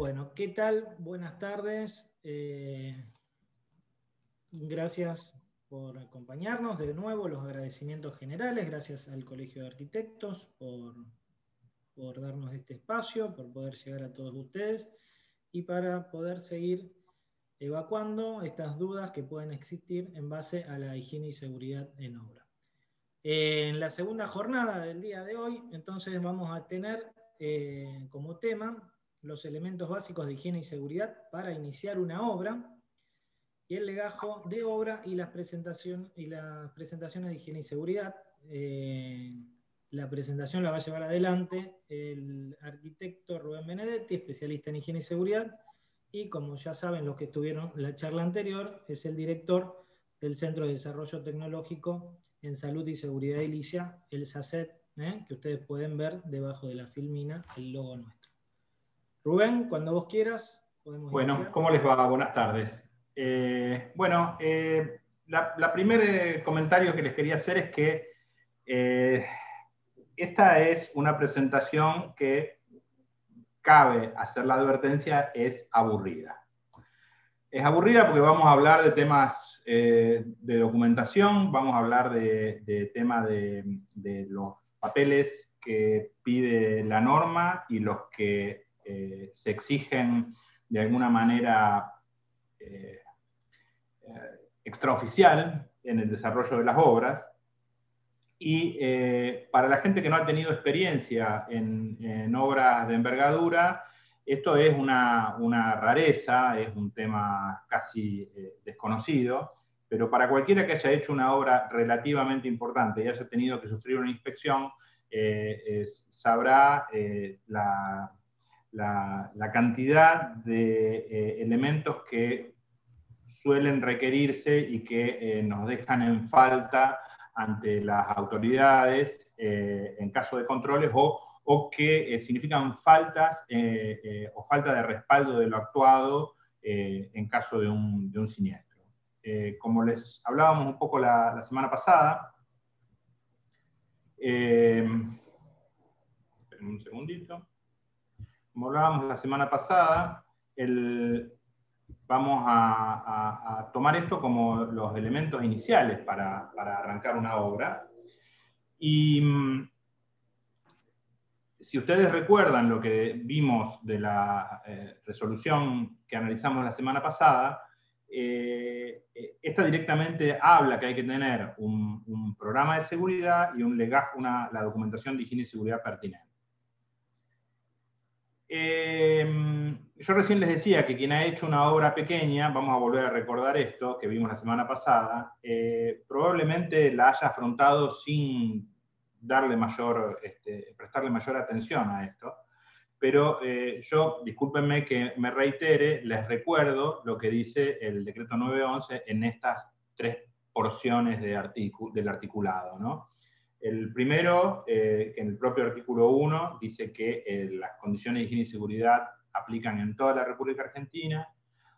Bueno, ¿qué tal? Buenas tardes. Gracias por acompañarnos. De nuevo, los agradecimientos generales. Gracias al Colegio de Arquitectos por darnos este espacio, por poder llegar a todos ustedes y para poder seguir evacuando estas dudas que pueden existir en base a la higiene y seguridad en obra. En la segunda jornada del día de hoy, entonces vamos a tener como tema los elementos básicos de higiene y seguridad para iniciar una obra y el legajo de obra y las presentaciones de higiene y seguridad. La presentación la va a llevar adelante el arquitecto Rubén Benedetti, especialista en higiene y seguridad, y como ya saben los que estuvieron en la charla anterior, es el director del Centro de Desarrollo Tecnológico en Salud y Seguridad Edilicia, el SACET, que ustedes pueden ver debajo de la filmina el logo nuestro. Rubén, cuando vos quieras, podemos iniciar. Bueno, ¿cómo les va? Buenas tardes. La primer comentario que les quería hacer es que esta es una presentación que cabe hacer la advertencia, es aburrida. Es aburrida porque vamos a hablar de temas de documentación, vamos a hablar de temas de los papeles que pide la norma y los que se exigen de alguna manera extraoficial en el desarrollo de las obras. Y para la gente que no ha tenido experiencia en obras de envergadura, esto es una rareza, es un tema casi desconocido, pero para cualquiera que haya hecho una obra relativamente importante y haya tenido que sufrir una inspección, sabrá la cantidad de elementos que suelen requerirse y que nos dejan en falta ante las autoridades en caso de controles o que significan faltas o falta de respaldo de lo actuado en caso de un siniestro. Como les hablábamos un poco la semana pasada, esperen un segundito. Como hablábamos la semana pasada, vamos a tomar esto como los elementos iniciales para arrancar una obra. Y si ustedes recuerdan lo que vimos de la resolución que analizamos la semana pasada, esta directamente habla que hay que tener un programa de seguridad y la documentación de higiene y seguridad pertinente. Yo recién les decía que quien ha hecho una obra pequeña, vamos a volver a recordar esto que vimos la semana pasada, probablemente la haya afrontado sin prestarle mayor atención a esto, pero yo, discúlpenme que me reitere, les recuerdo lo que dice el decreto 911 en estas tres porciones del articulado, ¿no? El primero, en el propio artículo 1, dice que las condiciones de higiene y seguridad aplican en toda la República Argentina.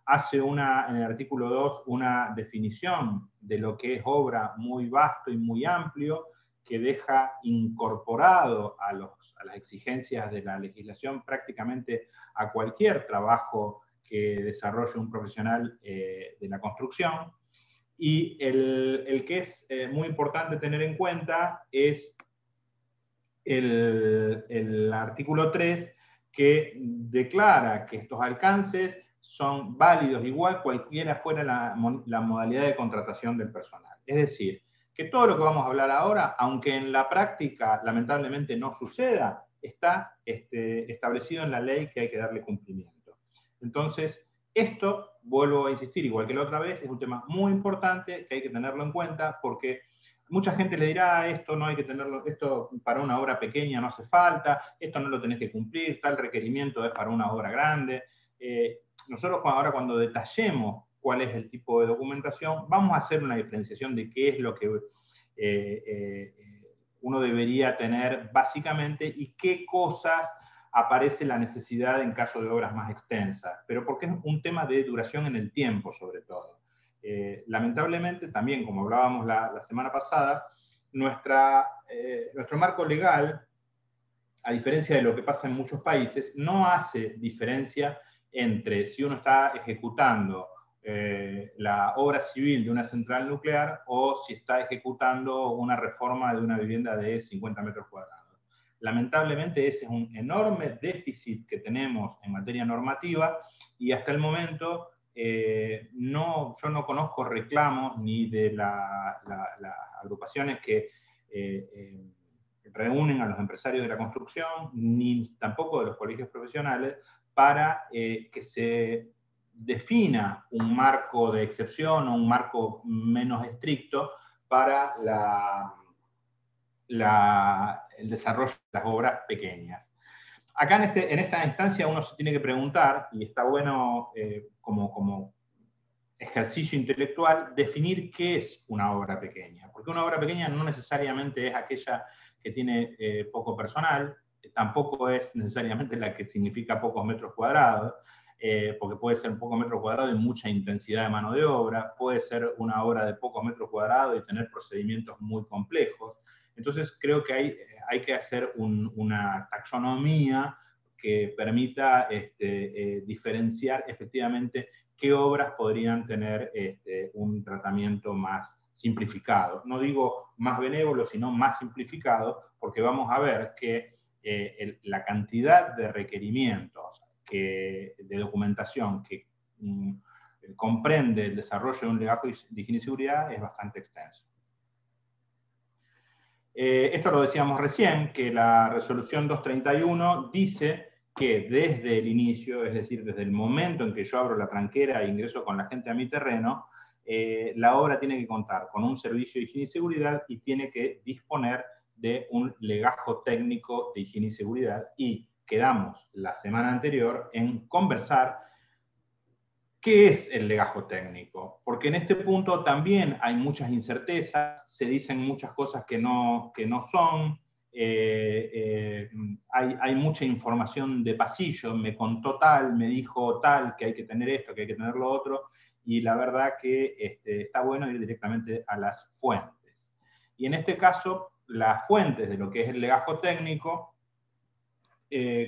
Hace en el artículo 2 una definición de lo que es obra muy vasto y muy amplio, que deja incorporado a las exigencias de la legislación prácticamente a cualquier trabajo que desarrolle un profesional de la construcción. Y el que es muy importante tener en cuenta es el artículo 3, que declara que estos alcances son válidos igual cualquiera fuera la modalidad de contratación del personal. Es decir, que todo lo que vamos a hablar ahora, aunque en la práctica lamentablemente no suceda, está establecido en la ley que hay que darle cumplimiento. Entonces, esto, vuelvo a insistir, igual que la otra vez, es un tema muy importante que hay que tenerlo en cuenta porque mucha gente le dirá, esto no hay que tenerlo, esto para una obra pequeña no hace falta, esto no lo tenés que cumplir, tal requerimiento es para una obra grande. Nosotros ahora cuando detallemos cuál es el tipo de documentación, vamos a hacer una diferenciación de qué es lo que uno debería tener básicamente y qué cosas aparece la necesidad en caso de obras más extensas, pero porque es un tema de duración en el tiempo sobre todo. Lamentablemente también, como hablábamos la semana pasada, nuestro marco legal, a diferencia de lo que pasa en muchos países, no hace diferencia entre si uno está ejecutando la obra civil de una central nuclear o si está ejecutando una reforma de una vivienda de 50 metros cuadrados. Lamentablemente ese es un enorme déficit que tenemos en materia normativa y hasta el momento yo no conozco reclamos ni de las agrupaciones que reúnen a los empresarios de la construcción, ni tampoco de los colegios profesionales, para que se defina un marco de excepción o un marco menos estricto para el desarrollo de las obras pequeñas. Acá en esta instancia uno se tiene que preguntar, y está bueno como ejercicio intelectual, definir qué es una obra pequeña. Porque una obra pequeña no necesariamente es aquella que tiene poco personal, tampoco es necesariamente la que significa pocos metros cuadrados, porque puede ser un poco metro cuadrado y mucha intensidad de mano de obra, puede ser una obra de pocos metros cuadrados y tener procedimientos muy complejos. Entonces creo que hay que hacer una taxonomía que permita diferenciar efectivamente qué obras podrían tener un tratamiento más simplificado. No digo más benévolo, sino más simplificado, porque vamos a ver que la cantidad de requerimientos de documentación que comprende el desarrollo de un legajo de higiene y seguridad es bastante extenso. Esto lo decíamos recién, que la resolución 231 dice que desde el inicio, es decir, desde el momento en que yo abro la tranquera e ingreso con la gente a mi terreno, la obra tiene que contar con un servicio de higiene y seguridad y tiene que disponer de un legajo técnico de higiene y seguridad, y quedamos la semana anterior en conversar qué es el legajo técnico, porque en este punto también hay muchas incertezas, se dicen muchas cosas que no son, hay mucha información de pasillo, me contó tal, me dijo tal, que hay que tener esto, que hay que tener lo otro, y la verdad que está bueno ir directamente a las fuentes. Y en este caso, las fuentes de lo que es el legajo técnico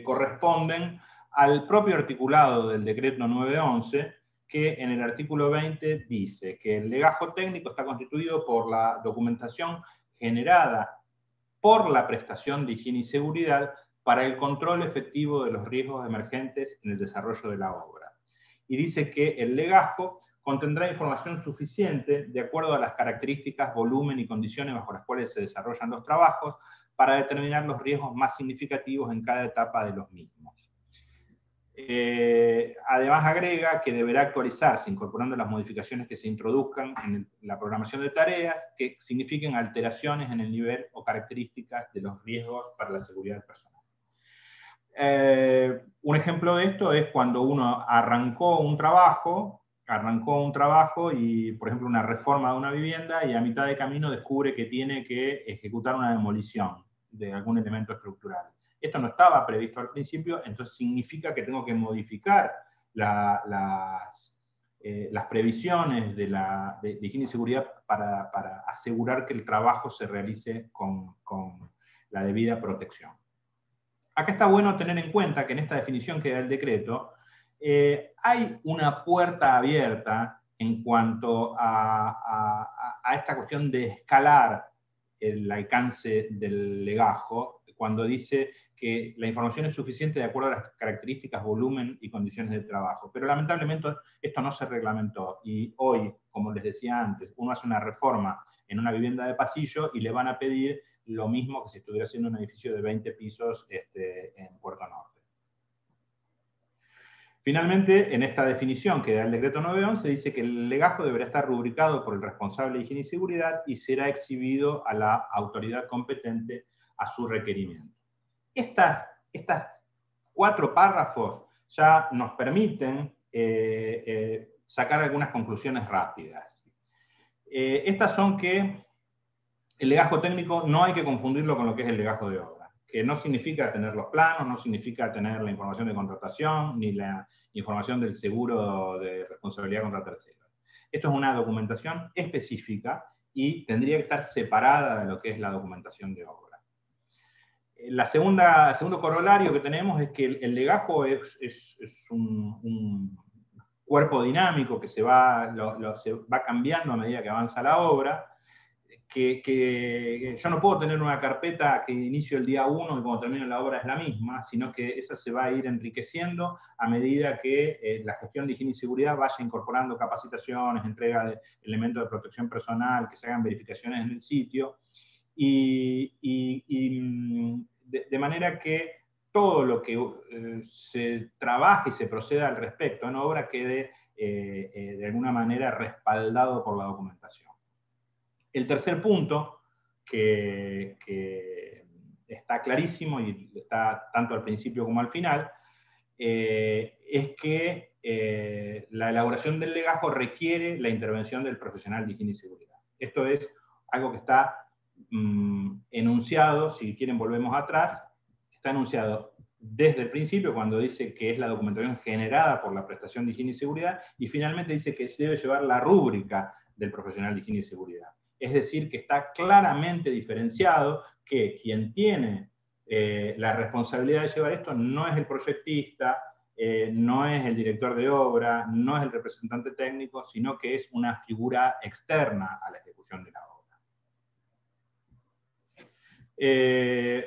corresponden al propio articulado del decreto 911, que en el artículo 20 dice que el legajo técnico está constituido por la documentación generada por la prestación de higiene y seguridad para el control efectivo de los riesgos emergentes en el desarrollo de la obra. Y dice que el legajo contendrá información suficiente de acuerdo a las características, volumen y condiciones bajo las cuales se desarrollan los trabajos para determinar los riesgos más significativos en cada etapa de los mismos. Además agrega que deberá actualizarse incorporando las modificaciones que se introduzcan en la programación de tareas que signifiquen alteraciones en el nivel o características de los riesgos para la seguridad personal. Un ejemplo de esto es cuando uno arrancó un trabajo y, por ejemplo, una reforma de una vivienda, y a mitad de camino descubre que tiene que ejecutar una demolición de algún elemento estructural. Esto no estaba previsto al principio, entonces significa que tengo que modificar las previsiones de higiene y seguridad para asegurar que el trabajo se realice con la debida protección. Acá está bueno tener en cuenta que en esta definición que da el decreto hay una puerta abierta en cuanto a esta cuestión de escalar el alcance del legajo, cuando dice que la información es suficiente de acuerdo a las características, volumen y condiciones de trabajo. Pero lamentablemente esto no se reglamentó, y hoy, como les decía antes, uno hace una reforma en una vivienda de pasillo y le van a pedir lo mismo que si estuviera haciendo un edificio de 20 pisos en Puerto Norte. Finalmente, en esta definición que da el decreto 911, dice que el legajo deberá estar rubricado por el responsable de higiene y seguridad y será exhibido a la autoridad competente a su requerimiento. Estas 4 párrafos ya nos permiten sacar algunas conclusiones rápidas. Estas son que el legajo técnico no hay que confundirlo con lo que es el legajo de obra, que no significa tener los planos, no significa tener la información de contratación, ni la información del seguro de responsabilidad contra terceros. Esto es una documentación específica y tendría que estar separada de lo que es la documentación de obra. segundo corolario que tenemos es que el legajo es un cuerpo dinámico que se va cambiando a medida que avanza la obra, que yo no puedo tener una carpeta que inicio el día 1 y cuando termino la obra es la misma, sino que esa se va a ir enriqueciendo a medida que la gestión de higiene y seguridad vaya incorporando capacitaciones, entrega de elementos de protección personal, que se hagan verificaciones en el sitio, de manera que todo lo que se trabaje y se proceda al respecto en obra quede de alguna manera respaldado por la documentación. El tercer punto, que está clarísimo y está tanto al principio como al final, es que la elaboración del legajo requiere la intervención del profesional de higiene y seguridad. Esto es algo que está enunciado, si quieren volvemos atrás, está enunciado desde el principio cuando dice que es la documentación generada por la prestación de higiene y seguridad, y finalmente dice que debe llevar la rúbrica del profesional de higiene y seguridad. Es decir, que está claramente diferenciado que quien tiene la responsabilidad de llevar esto no es el proyectista, no es el director de obra, no es el representante técnico, sino que es una figura externa a la ejecución de la obra.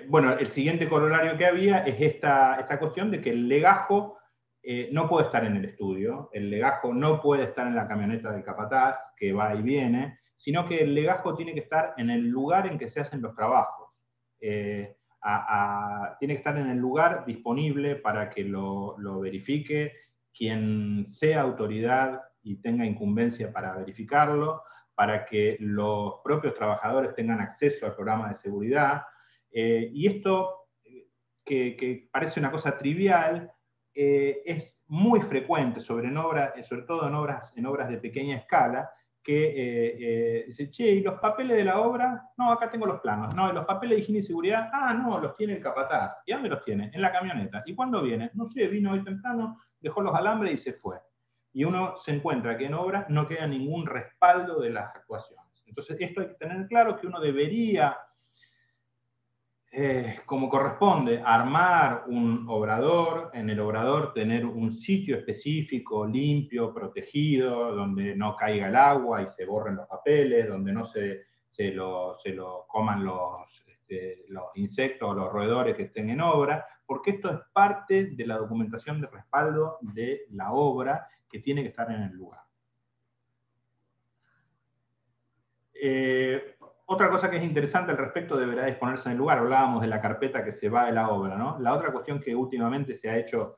Bueno, el siguiente corolario que había es esta cuestión de que el legajo no puede estar en el estudio, el legajo no puede estar en la camioneta del capataz, que va y viene, sino que el legajo tiene que estar en el lugar en que se hacen los trabajos. Tiene que estar en el lugar disponible para que lo verifique quien sea autoridad y tenga incumbencia para verificarlo, para que los propios trabajadores tengan acceso al programa de seguridad. Y esto, que parece una cosa trivial, es muy frecuente, sobre todo en obras de pequeña escala, que dice, che, ¿y los papeles de la obra? No, acá tengo los planos. No, ¿y los papeles de higiene y seguridad? Ah, no, los tiene el capataz. ¿Y dónde los tiene? En la camioneta. ¿Y cuándo viene? No sé, vino hoy temprano, dejó los alambres y se fue. Y uno se encuentra que en obra no queda ningún respaldo de las actuaciones. Entonces, esto hay que tener claro que uno debería, como corresponde, armar un obrador, en el obrador tener un sitio específico, limpio, protegido, donde no caiga el agua y se borren los papeles, donde no se lo coman los insectos o los roedores que estén en obra, porque esto es parte de la documentación de respaldo de la obra que tiene que estar en el lugar. Otra cosa que es interesante al respecto deberá disponerse en el lugar. Hablábamos de la carpeta que se va de la obra, ¿no? La otra cuestión que últimamente se ha hecho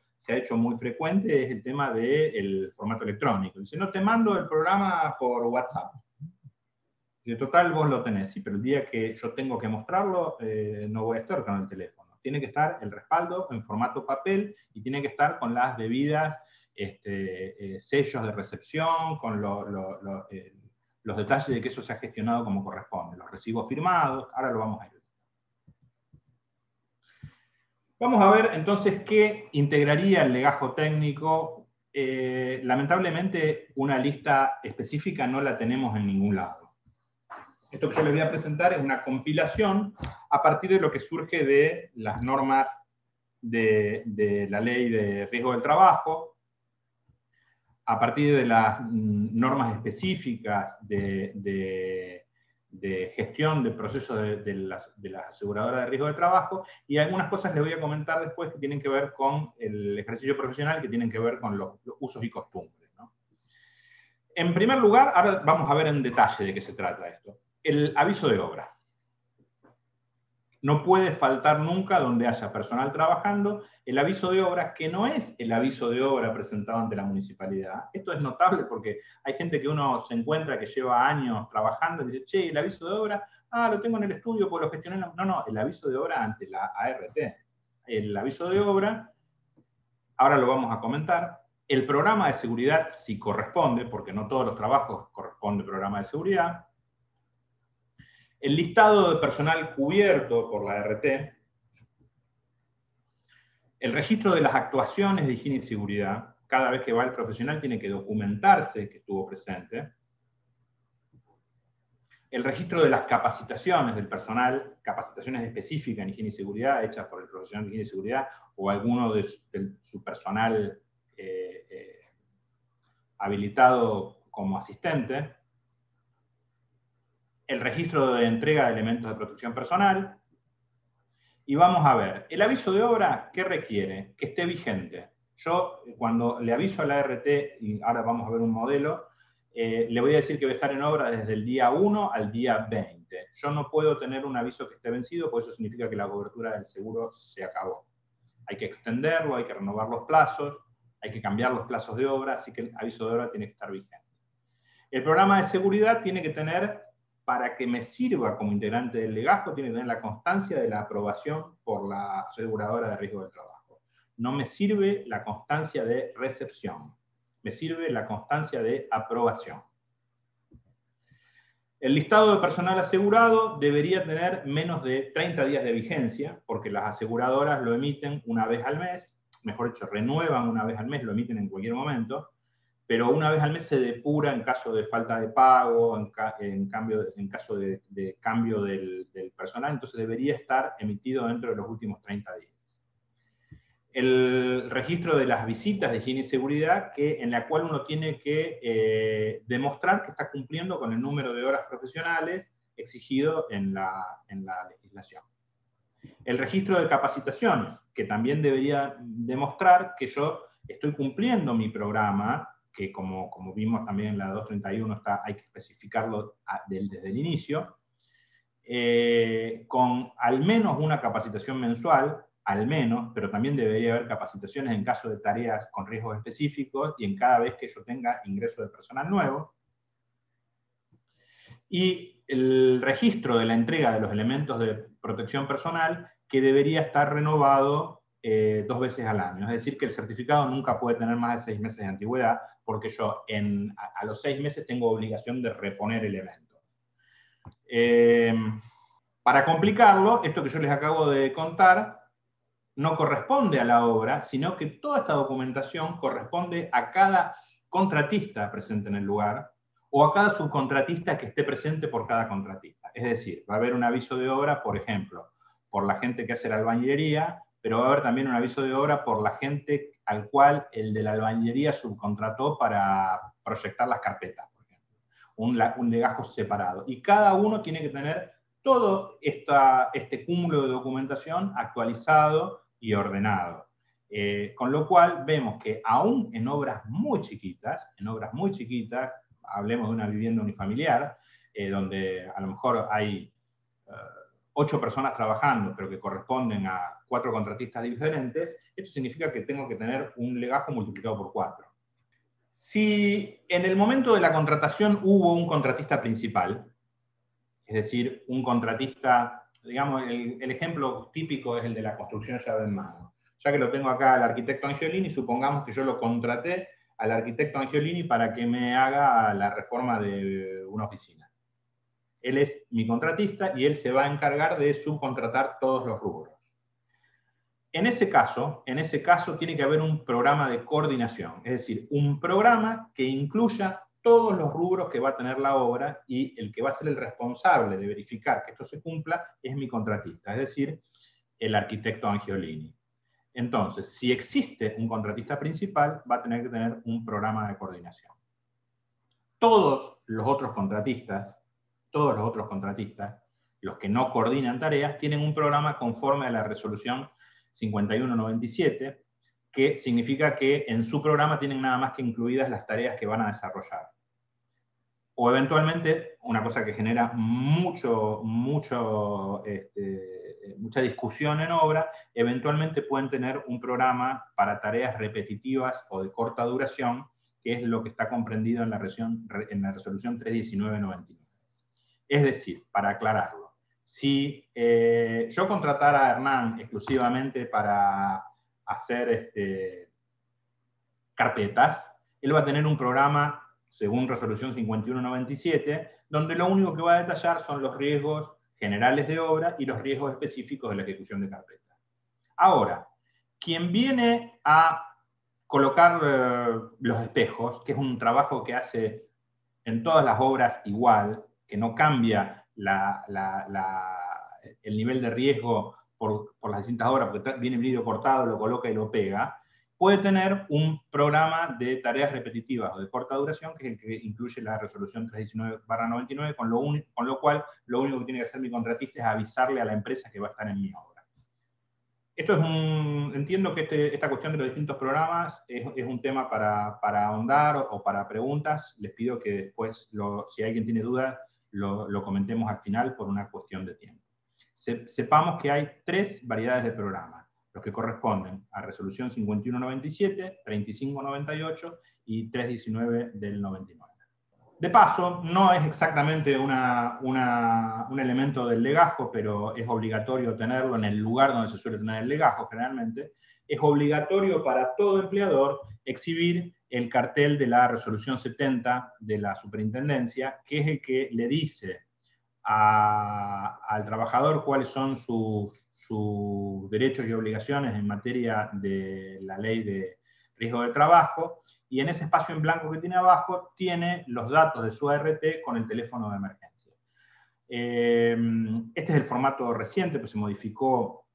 muy frecuente es el tema del formato electrónico. Dice, no, te mando el programa por WhatsApp. De total, vos lo tenés, sí, pero el día que yo tengo que mostrarlo, no voy a estar con el teléfono. Tiene que estar el respaldo en formato papel y tiene que estar con las debidas sellos de recepción, con los detalles de que eso se ha gestionado como corresponde, los recibos firmados, ahora lo vamos a ver. Vamos a ver entonces qué integraría el legajo técnico. Lamentablemente una lista específica no la tenemos en ningún lado. Esto que yo les voy a presentar es una compilación a partir de lo que surge de las normas de la ley de riesgo del trabajo, a partir de las normas específicas de gestión del proceso de las aseguradoras de riesgo de trabajo, y algunas cosas les voy a comentar después que tienen que ver con el ejercicio profesional, que tienen que ver con los usos y costumbres, ¿no? En primer lugar, ahora vamos a ver en detalle de qué se trata esto. El aviso de obra. No puede faltar nunca donde haya personal trabajando el aviso de obra, que no es el aviso de obra presentado ante la municipalidad. Esto es notable porque hay gente que uno se encuentra que lleva años trabajando y dice, che, el aviso de obra, lo tengo en el estudio, pues lo gestioné. No, el aviso de obra ante la ART. El aviso de obra, ahora lo vamos a comentar. El programa de seguridad, si corresponde, porque no todos los trabajos corresponde programa de seguridad. El listado de personal cubierto por la ART, el registro de las actuaciones de higiene y seguridad, cada vez que va el profesional tiene que documentarse que estuvo presente, el registro de las capacitaciones del personal, capacitaciones específicas en higiene y seguridad hechas por el profesional de higiene y seguridad o alguno de su personal habilitado como asistente, el registro de entrega de elementos de protección personal, y vamos a ver, el aviso de obra, ¿qué requiere? Que esté vigente. Yo, cuando le aviso a la ART, y ahora vamos a ver un modelo, le voy a decir que va a estar en obra desde el día 1 al día 20. Yo no puedo tener un aviso que esté vencido, porque eso significa que la cobertura del seguro se acabó. Hay que extenderlo, hay que renovar los plazos, hay que cambiar los plazos de obra, así que el aviso de obra tiene que estar vigente. El programa de seguridad tiene que tener, para que me sirva como integrante del legajo, tiene que tener la constancia de la aprobación por la aseguradora de riesgo del trabajo. No me sirve la constancia de recepción, me sirve la constancia de aprobación. El listado de personal asegurado debería tener menos de 30 días de vigencia, porque las aseguradoras lo emiten una vez al mes, mejor dicho, renuevan una vez al mes, lo emiten en cualquier momento, pero una vez al mes se depura en caso de falta de pago, en caso de cambio del personal, entonces debería estar emitido dentro de los últimos 30 días. El registro de las visitas de higiene y seguridad, en la cual uno tiene que demostrar que está cumpliendo con el número de horas profesionales exigido en la legislación. El registro de capacitaciones, que también debería demostrar que yo estoy cumpliendo mi programa, que como vimos también en la 231 hay que especificarlo desde el inicio, con al menos una capacitación mensual, al menos, pero también debería haber capacitaciones en caso de tareas con riesgos específicos y en cada vez que yo tenga ingreso de personal nuevo. Y el registro de la entrega de los elementos de protección personal, que debería estar renovado 2 veces al año. Es decir, que el certificado nunca puede tener más de 6 meses de antigüedad, porque yo a los 6 meses tengo obligación de reponer elementos. Para complicarlo, esto que yo les acabo de contar no corresponde a la obra, sino que toda esta documentación corresponde a cada contratista presente en el lugar o a cada subcontratista que esté presente por cada contratista. Es decir, va a haber un aviso de obra, por ejemplo, por la gente que hace la albañilería, pero va a haber también un aviso de obra por la gente al cual el de la albañilería subcontrató para proyectar las carpetas, por ejemplo. Un legajo separado. Y cada uno tiene que tener todo este cúmulo de documentación actualizado y ordenado. Con lo cual vemos que aún en obras muy chiquitas, hablemos de una vivienda unifamiliar, donde a lo mejor hay 8 personas trabajando, pero que corresponden a 4 contratistas diferentes, esto significa que tengo que tener un legajo multiplicado por 4. Si en el momento de la contratación hubo un contratista principal, es decir, un contratista, digamos, el ejemplo típico es el de la construcción llave en mano. Ya que lo tengo acá al arquitecto Angiolini, supongamos que yo lo contraté al arquitecto Angiolini para que me haga la reforma de una oficina. Él es mi contratista y él se va a encargar de subcontratar todos los rubros. En ese caso tiene que haber un programa de coordinación, es decir, un programa que incluya todos los rubros que va a tener la obra, y el que va a ser el responsable de verificar que esto se cumpla es mi contratista, es decir, el arquitecto Angiolini. Entonces, si existe un contratista principal, va a tener que tener un programa de coordinación. Todos los otros contratistas, los que no coordinan tareas, tienen un programa conforme a la resolución 5197, que significa que en su programa tienen nada más que incluidas las tareas que van a desarrollar. O eventualmente, una cosa que genera mucha discusión en obra, eventualmente pueden tener un programa para tareas repetitivas o de corta duración, que es lo que está comprendido en la resolución 31999. Es decir, para aclararlo, si yo contratara a Hernán exclusivamente para hacer carpetas, él va a tener un programa según resolución 5197, donde lo único que va a detallar son los riesgos generales de obra y los riesgos específicos de la ejecución de carpetas. Ahora, quien viene a colocar los espejos, que es un trabajo que hace en todas las obras igual, que no cambia el nivel de riesgo por las distintas obras, porque viene vidrio cortado, lo coloca y lo pega, puede tener un programa de tareas repetitivas o de corta duración, que es el que incluye la resolución 319/99, con lo cual lo único que tiene que hacer mi contratista es avisarle a la empresa que va a estar en mi obra. Esto es entiendo que esta cuestión de los distintos programas es un tema para ahondar o para preguntas. Les pido que después, si alguien tiene dudas, lo comentemos al final por una cuestión de tiempo. Sepamos que hay 3 variedades de programas, los que corresponden a resolución 5197, 3598 y 319 del 99. De paso, no es exactamente un elemento del legajo, pero es obligatorio tenerlo en el lugar donde se suele tener el legajo generalmente. Es obligatorio para todo empleador exhibir el cartel de la resolución 70 de la superintendencia, que es el que le dice al trabajador cuáles son sus derechos y obligaciones en materia de la ley de riesgo de trabajo, y en ese espacio en blanco que tiene abajo tiene los datos de su ART con el teléfono de emergencia. Este es el formato reciente, pues se modificó,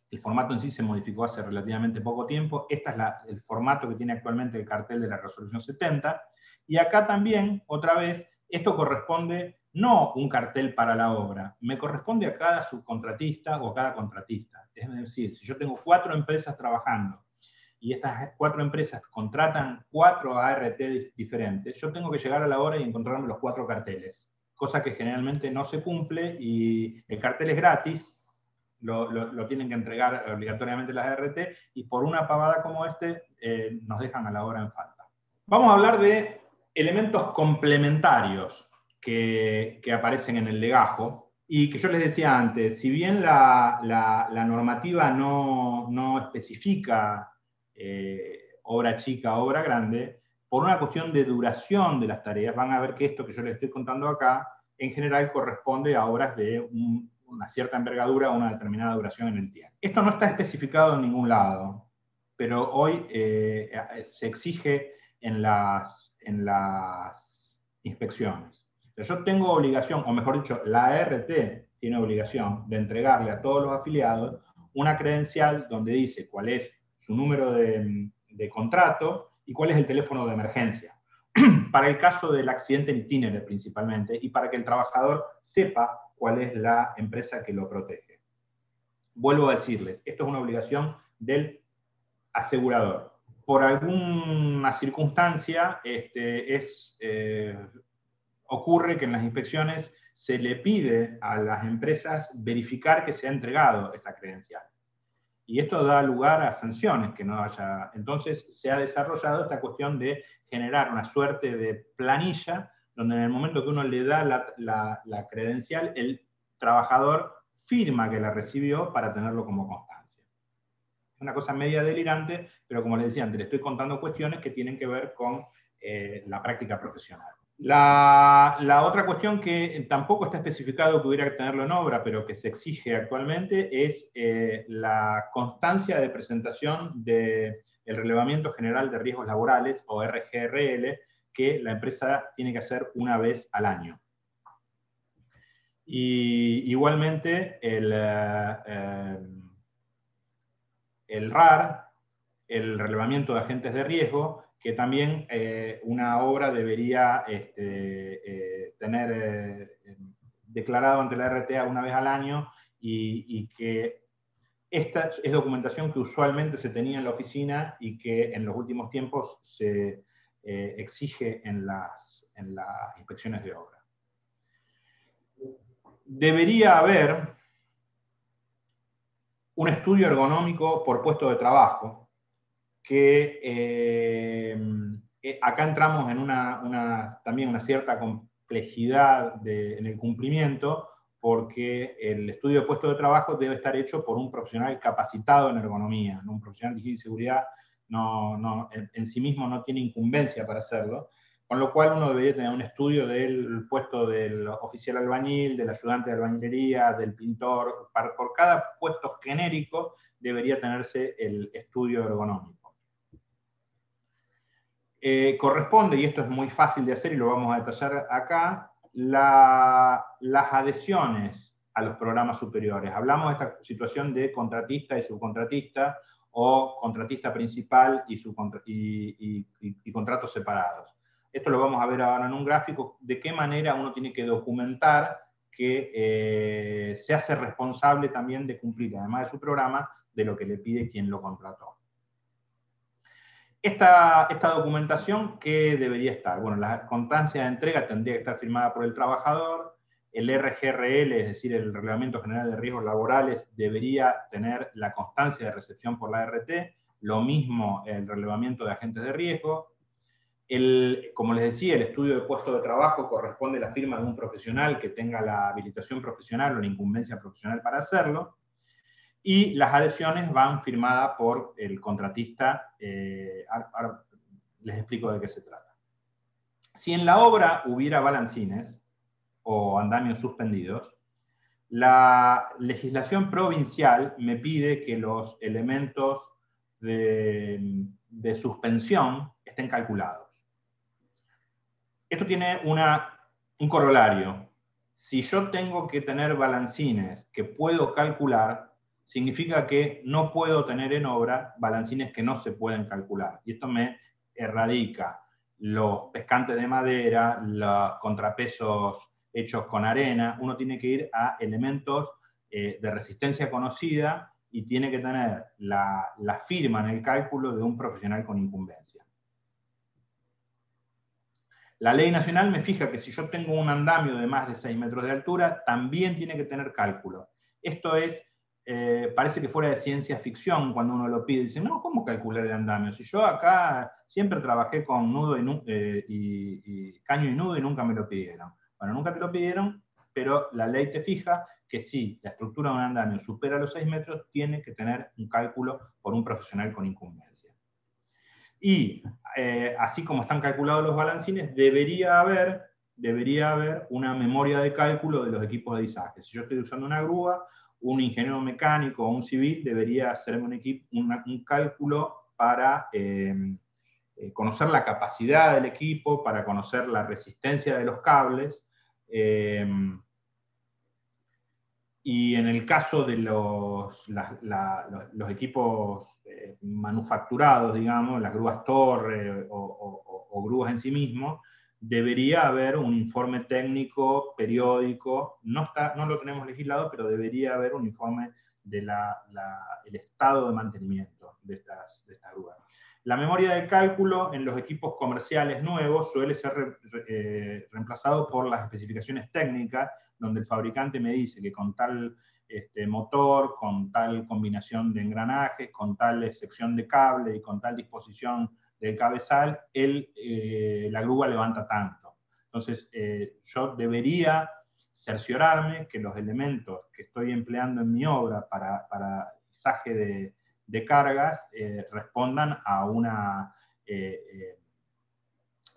el formato en sí se modificó hace relativamente poco tiempo. Este es el formato que tiene actualmente el cartel de la resolución 70, y acá también, otra vez, esto corresponde no un cartel para la obra, me corresponde a cada subcontratista o a cada contratista. Es decir, si yo tengo 4 empresas trabajando, y estas 4 empresas contratan 4 ART diferentes, yo tengo que llegar a la hora y encontrarme los 4 carteles, cosa que generalmente no se cumple, y el cartel es gratis, lo tienen que entregar obligatoriamente las ART, y por una pavada como nos dejan a la hora en falta. Vamos a hablar de elementos complementarios que aparecen en el legajo, y que yo les decía antes, si bien la normativa no especifica obra chica, obra grande, por una cuestión de duración de las tareas, van a ver que esto que yo les estoy contando acá, en general corresponde a obras de una cierta envergadura o una determinada duración en el tiempo. Esto no está especificado en ningún lado, pero hoy se exige en las inspecciones. Yo tengo obligación, o mejor dicho, la ART tiene obligación de entregarle a todos los afiliados una credencial donde dice cuál es su número de contrato y cuál es el teléfono de emergencia, para el caso del accidente en itinere principalmente, y para que el trabajador sepa cuál es la empresa que lo protege. Vuelvo a decirles, esto es una obligación del asegurador. Por alguna circunstancia, ocurre que en las inspecciones se le pide a las empresas verificar que se ha entregado esta credencial. Y esto da lugar a sanciones que no haya. Entonces se ha desarrollado esta cuestión de generar una suerte de planilla donde en el momento que uno le da la credencial, el trabajador firma que la recibió para tenerlo como constancia. Es una cosa media delirante, pero como les decía antes, le estoy contando cuestiones que tienen que ver con la práctica profesional. La otra cuestión que tampoco está especificado que hubiera que tenerlo en obra, pero que se exige actualmente, es la constancia de presentación del relevamiento general de riesgos laborales, o RGRL, que la empresa tiene que hacer una vez al año. Y igualmente el RAR, el relevamiento de agentes de riesgo, que también una obra debería tener declarado ante la RTA una vez al año, y que esta es documentación que usualmente se tenía en la oficina y que en los últimos tiempos se exige en las inspecciones de obra. Debería haber un estudio ergonómico por puesto de trabajo, que acá entramos en también una cierta complejidad en el cumplimiento, porque el estudio de puesto de trabajo debe estar hecho por un profesional capacitado en ergonomía, ¿no? Un profesional de higiene y seguridad en sí mismo no tiene incumbencia para hacerlo, con lo cual uno debería tener un estudio del puesto del oficial albañil, del ayudante de albañilería, del pintor. Por cada puesto genérico debería tenerse el estudio ergonómico. Corresponde, y esto es muy fácil de hacer y lo vamos a detallar acá, las adhesiones a los programas superiores. Hablamos de esta situación de contratista y subcontratista, o contratista principal y contratos separados. Esto lo vamos a ver ahora en un gráfico, de qué manera uno tiene que documentar que se hace responsable también de cumplir, además de su programa, de lo que le pide quien lo contrató. Esta documentación, ¿qué debería estar? Bueno, la constancia de entrega tendría que estar firmada por el trabajador. El RGRL, es decir, el Reglamento General de Riesgos Laborales, debería tener la constancia de recepción por la ART. Lo mismo el relevamiento de agentes de riesgo. Como les decía, el estudio de puesto de trabajo corresponde a la firma de un profesional que tenga la habilitación profesional o la incumbencia profesional para hacerlo. Y las adhesiones van firmadas por el contratista. Ahora les explico de qué se trata. Si en la obra hubiera balancines o andamios suspendidos, la legislación provincial me pide que los elementos de suspensión estén calculados. Esto tiene un corolario. Si yo tengo que tener balancines que puedo calcular, significa que no puedo tener en obra balancines que no se pueden calcular. Y esto me erradica los pescantes de madera, los contrapesos hechos con arena. Uno tiene que ir a elementos de resistencia conocida y tiene que tener la firma en el cálculo de un profesional con incumbencia. La ley nacional me fija que si yo tengo un andamio de más de 6 metros de altura, también tiene que tener cálculo. Esto parece que fuera de ciencia ficción cuando uno lo pide. Dice, no, ¿cómo calcular el andamio? Si yo acá siempre trabajé con nudo y caño y nudo y nunca me lo pidieron. Bueno, nunca te lo pidieron, pero la ley te fija que si la estructura de un andamio supera los 6 metros, tiene que tener un cálculo por un profesional con incumbencia. Y así como están calculados los balancines, debería haber una memoria de cálculo de los equipos de dizaje. Si yo estoy usando una grúa, un ingeniero mecánico o un civil debería hacerme un cálculo para conocer la capacidad del equipo, para conocer la resistencia de los cables. Y en el caso de los equipos manufacturados, digamos, las grúas torre o grúas en sí mismo, debería haber un informe técnico periódico. No lo tenemos legislado, pero debería haber un informe del estado de mantenimiento de estas grúas. La memoria de cálculo en los equipos comerciales nuevos suele ser reemplazado por las especificaciones técnicas, donde el fabricante me dice que con tal motor, con tal combinación de engranajes, con tal sección de cable y con tal disposición del cabezal, la grúa levanta tanto. Entonces, yo debería cerciorarme que los elementos que estoy empleando en mi obra para izaje de cargas respondan a una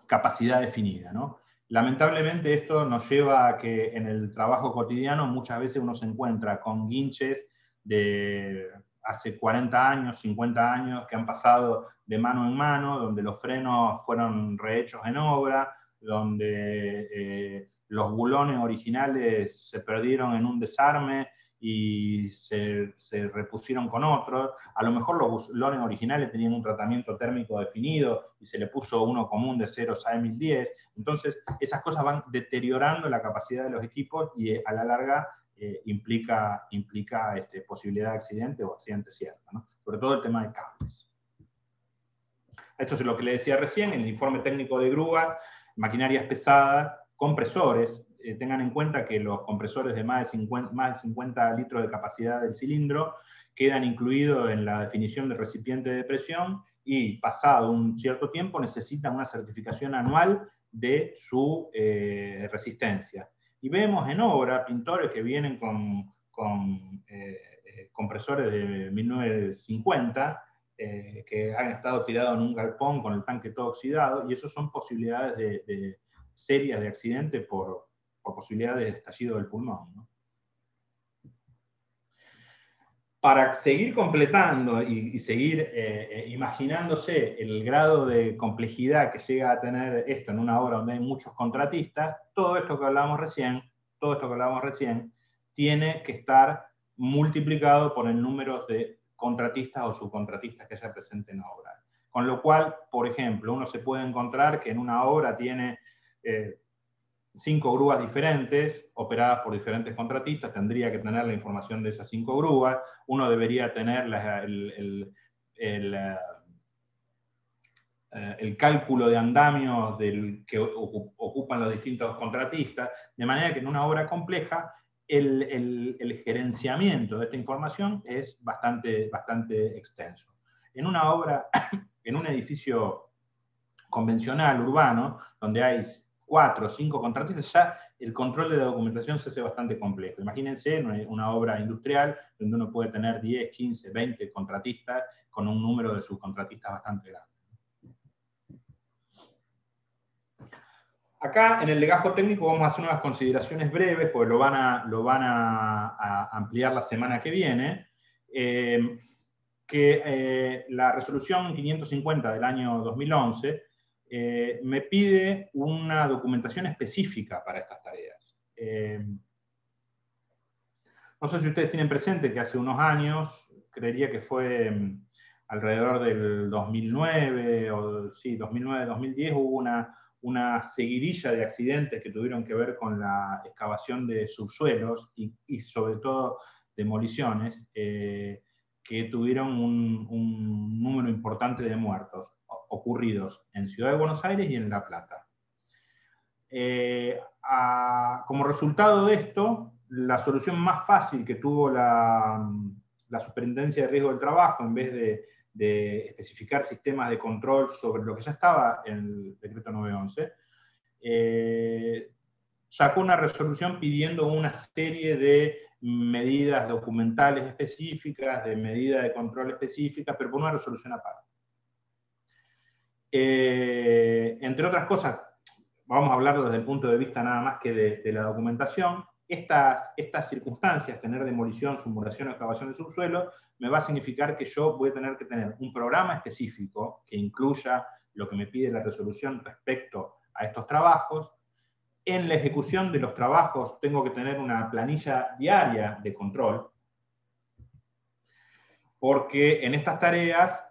capacidad definida, ¿no? Lamentablemente esto nos lleva a que en el trabajo cotidiano muchas veces uno se encuentra con guinches de hace 40 años, 50 años, que han pasado de mano en mano, donde los frenos fueron rehechos en obra, donde los bulones originales se perdieron en un desarme y se repusieron con otros. A lo mejor los bulones originales tenían un tratamiento térmico definido y se le puso uno común de 0 a 1010. Entonces, esas cosas van deteriorando la capacidad de los equipos y a la larga implica posibilidad de accidente o accidente cierto, ¿no? Sobre todo el tema de cables. Esto es lo que le decía recién, el informe técnico de grúas, maquinarias pesadas, compresores. Tengan en cuenta que los compresores de más de 50 litros de capacidad del cilindro quedan incluidos en la definición de recipiente de presión y pasado un cierto tiempo necesitan una certificación anual de su resistencia. Y vemos en obra pintores que vienen con compresores de 1950, que han estado tirados en un galpón con el tanque todo oxidado, y eso son posibilidades serias de accidente por posibilidades de estallido del pulmón, ¿no? para seguir completando y seguir imaginándose el grado de complejidad que llega a tener esto en una obra donde hay muchos contratistas, todo esto que hablábamos recién, tiene que estar multiplicado por el número de contratistas o subcontratistas que haya presente en la obra. Con lo cual, por ejemplo, uno se puede encontrar que en una obra tiene 5 grúas diferentes, operadas por diferentes contratistas, tendría que tener la información de esas 5 grúas, uno debería tener el cálculo de andamios que ocupan los distintos contratistas, de manera que en una obra compleja el gerenciamiento de esta información es bastante extenso. En una obra, en un edificio convencional, urbano, donde hay 4 o 5 contratistas, ya el control de la documentación se hace bastante complejo. Imagínense una obra industrial donde uno puede tener 10, 15, 20 contratistas con un número de subcontratistas bastante grande. Acá en el legajo técnico vamos a hacer unas consideraciones breves, porque lo van a ampliar la semana que viene, la resolución 550 del año 2011 me pide una documentación específica para estas tareas. No sé si ustedes tienen presente que hace unos años, creería que fue alrededor del 2009, o sí, 2009-2010, hubo una seguidilla de accidentes que tuvieron que ver con la excavación de subsuelos y sobre todo demoliciones, que tuvieron un número importante de muertos ocurridos en Ciudad de Buenos Aires y en La Plata. Como resultado de esto, la solución más fácil que tuvo la Superintendencia de Riesgo del Trabajo, en vez de especificar sistemas de control sobre lo que ya estaba en el decreto 911, sacó una resolución pidiendo una serie de medidas documentales específicas, de medidas de control específicas, pero por una resolución aparte. Entre otras cosas, vamos a hablarlo desde el punto de vista nada más que de la documentación. Estas circunstancias, tener demolición, submuración o excavación de subsuelo, me va a significar que yo voy a tener que tener un programa específico que incluya lo que me pide la resolución respecto a estos trabajos. En la ejecución de los trabajos tengo que tener una planilla diaria de control, porque en estas tareas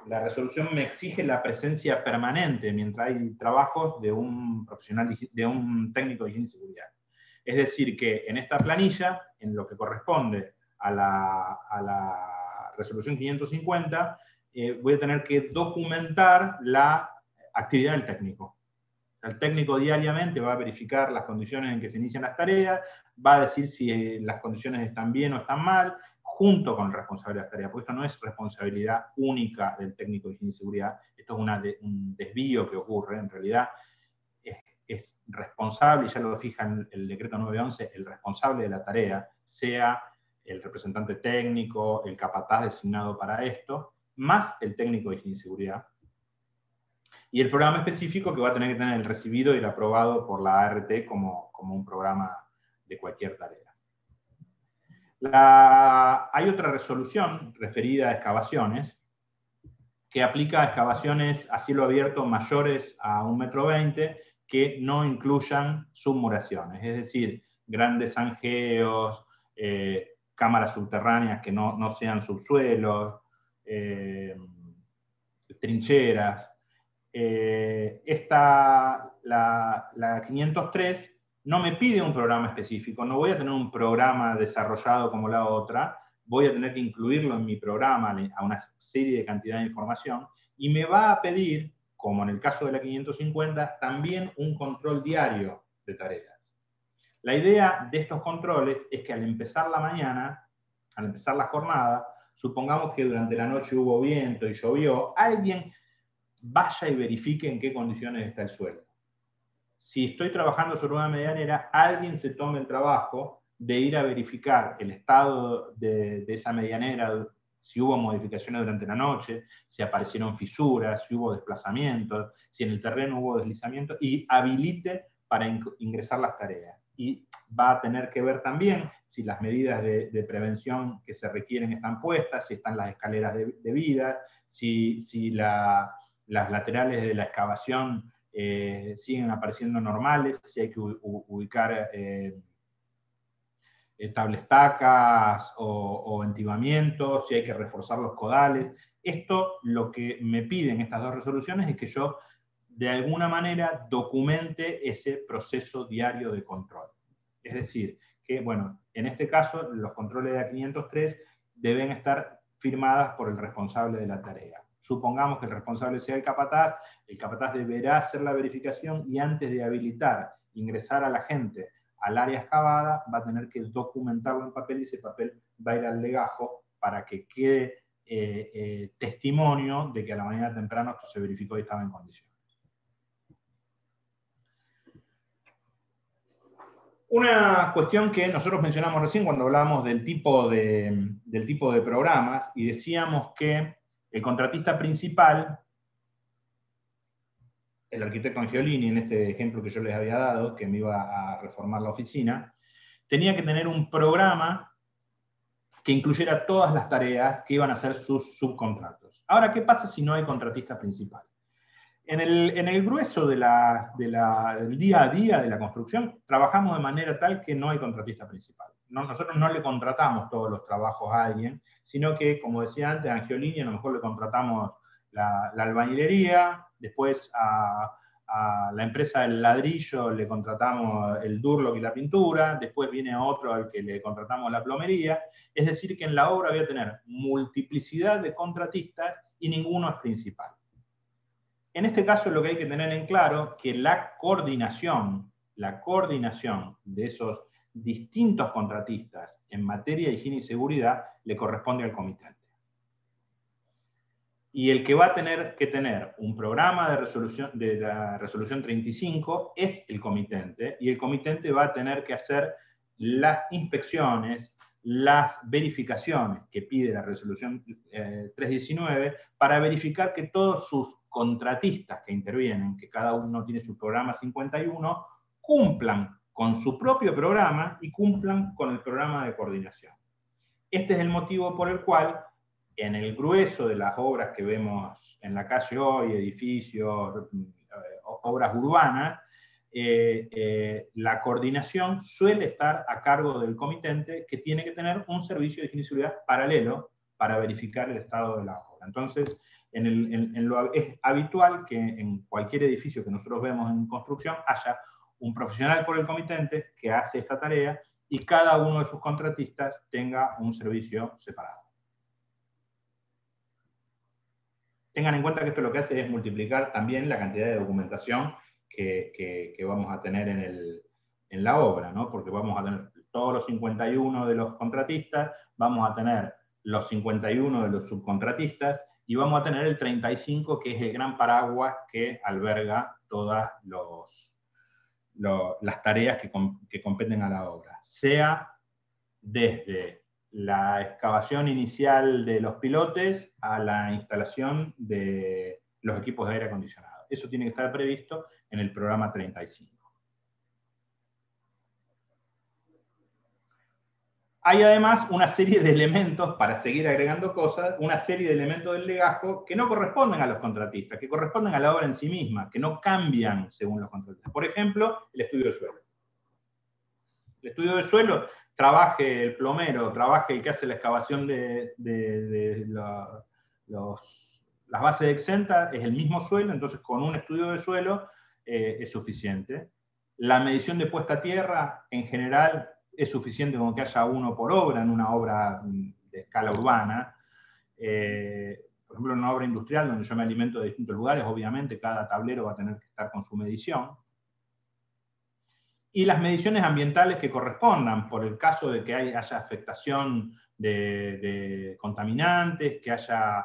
la resolución me exige la presencia permanente mientras hay trabajos de un profesional, de un técnico de higiene y seguridad. Es decir, que en esta planilla, en lo que corresponde a la resolución 550, voy a tener que documentar la actividad del técnico. El técnico diariamente va a verificar las condiciones en que se inician las tareas, va a decir si las condiciones están bien o están mal, junto con el responsable de las tareas, porque esto no es responsabilidad única del técnico de higiene y seguridad, esto es un desvío que ocurre, en realidad es responsable, y ya lo fija en el decreto 911, el responsable de la tarea, sea el representante técnico, el capataz designado para esto, más el técnico de higiene y seguridad, y el programa específico que va a tener que tener el recibido y el aprobado por la ART como un programa de cualquier tarea. Hay otra resolución referida a excavaciones que aplica a excavaciones a cielo abierto mayores a 1,20 m que no incluyan submuraciones, es decir, grandes zanjeos, cámaras subterráneas que no sean subsuelos, trincheras. La 503 no me pide un programa específico, no voy a tener un programa desarrollado como la otra, voy a tener que incluirlo en mi programa a una serie de cantidad de información, y me va a pedir, como en el caso de la 550, también un control diario de tareas. La idea de estos controles es que al empezar la mañana, al empezar la jornada, supongamos que durante la noche hubo viento y llovió, alguien vaya y verifique en qué condiciones está el suelo. Si estoy trabajando sobre una medianera, alguien se tome el trabajo de ir a verificar el estado de esa medianera, si hubo modificaciones durante la noche, si aparecieron fisuras, si hubo desplazamientos, si en el terreno hubo deslizamientos, y habilite para ingresar las tareas. y va a tener que ver también si las medidas de prevención que se requieren están puestas, si están las escaleras de vida, si las laterales de la excavación siguen apareciendo normales, si hay que ubicar tablestacas o entibamientos, si hay que reforzar los codales. Esto, lo que me piden estas dos resoluciones es que yo de alguna manera documente ese proceso diario de control. Es decir, que, bueno, en este caso, los controles de A503 deben estar firmadas por el responsable de la tarea. Supongamos que el responsable sea el capataz deberá hacer la verificación y antes de habilitar, ingresar a la gente al área excavada, va a tener que documentarlo en papel y ese papel va a ir al legajo para que quede testimonio de que a la mañana temprano esto se verificó y estaba en condiciones. Una cuestión que nosotros mencionamos recién cuando hablamos del tipo de programas y decíamos que el contratista principal, el arquitecto Angiolini, en este ejemplo que yo les había dado, que me iba a reformar la oficina, tenía que tener un programa que incluyera todas las tareas que iban a hacer sus subcontratos. Ahora, ¿qué pasa si no hay contratista principal? En el grueso del día a día de la construcción, trabajamos de manera tal que no hay contratista principal. Nosotros no le contratamos todos los trabajos a alguien, sino que, como decía antes, a Angiolini a lo mejor le contratamos la albañilería, después a la empresa del ladrillo le contratamos el durlock y la pintura, después viene otro al que le contratamos la plomería. Es decir, que en la obra voy a tener multiplicidad de contratistas y ninguno es principal. En este caso lo que hay que tener en claro es que la coordinación de esos distintos contratistas en materia de higiene y seguridad le corresponde al comitente. Y el que va a tener que tener un programa de la resolución 35 es el comitente, y el comitente va a tener que hacer las inspecciones, las verificaciones que pide la resolución 319 para verificar que todos sus contratistas que intervienen, que cada uno tiene su programa 51, cumplan con su propio programa y cumplan con el programa de coordinación. Este es el motivo por el cual en el grueso de las obras que vemos en la calle hoy, edificios, obras urbanas, la coordinación suele estar a cargo del comitente, que tiene que tener un servicio de higiene y seguridad paralelo para verificar el estado de la obra. Entonces, es habitual que en cualquier edificio que nosotros vemos en construcción haya un profesional por el comitente que hace esta tarea y cada uno de sus contratistas tenga un servicio separado. Tengan en cuenta que esto lo que hace es multiplicar también la cantidad de documentación que vamos a tener en la obra, ¿no? Porque vamos a tener todos los 51 de los contratistas, vamos a tener los 51 de los subcontratistas, y vamos a tener el 35, que es el gran paraguas que alberga todas las tareas que competen a la obra. Sea desde la excavación inicial de los pilotes a la instalación de los equipos de aire acondicionado. Eso tiene que estar previsto en el programa 35. Hay además una serie de elementos, para seguir agregando cosas, una serie de elementos del legajo que no corresponden a los contratistas, que corresponden a la obra en sí misma, que no cambian según los contratistas. Por ejemplo, el estudio de suelo. El estudio de suelo, trabaje el plomero, trabaje el que hace la excavación de las bases exentas, es el mismo suelo, entonces con un estudio de suelo es suficiente. La medición de puesta a tierra, en general, es suficiente con que haya uno por obra, en una obra de escala urbana. Por ejemplo, en una obra industrial donde yo me alimento de distintos lugares, obviamente cada tablero va a tener que estar con su medición. Y las mediciones ambientales que correspondan, por el caso de que haya afectación de contaminantes, que haya,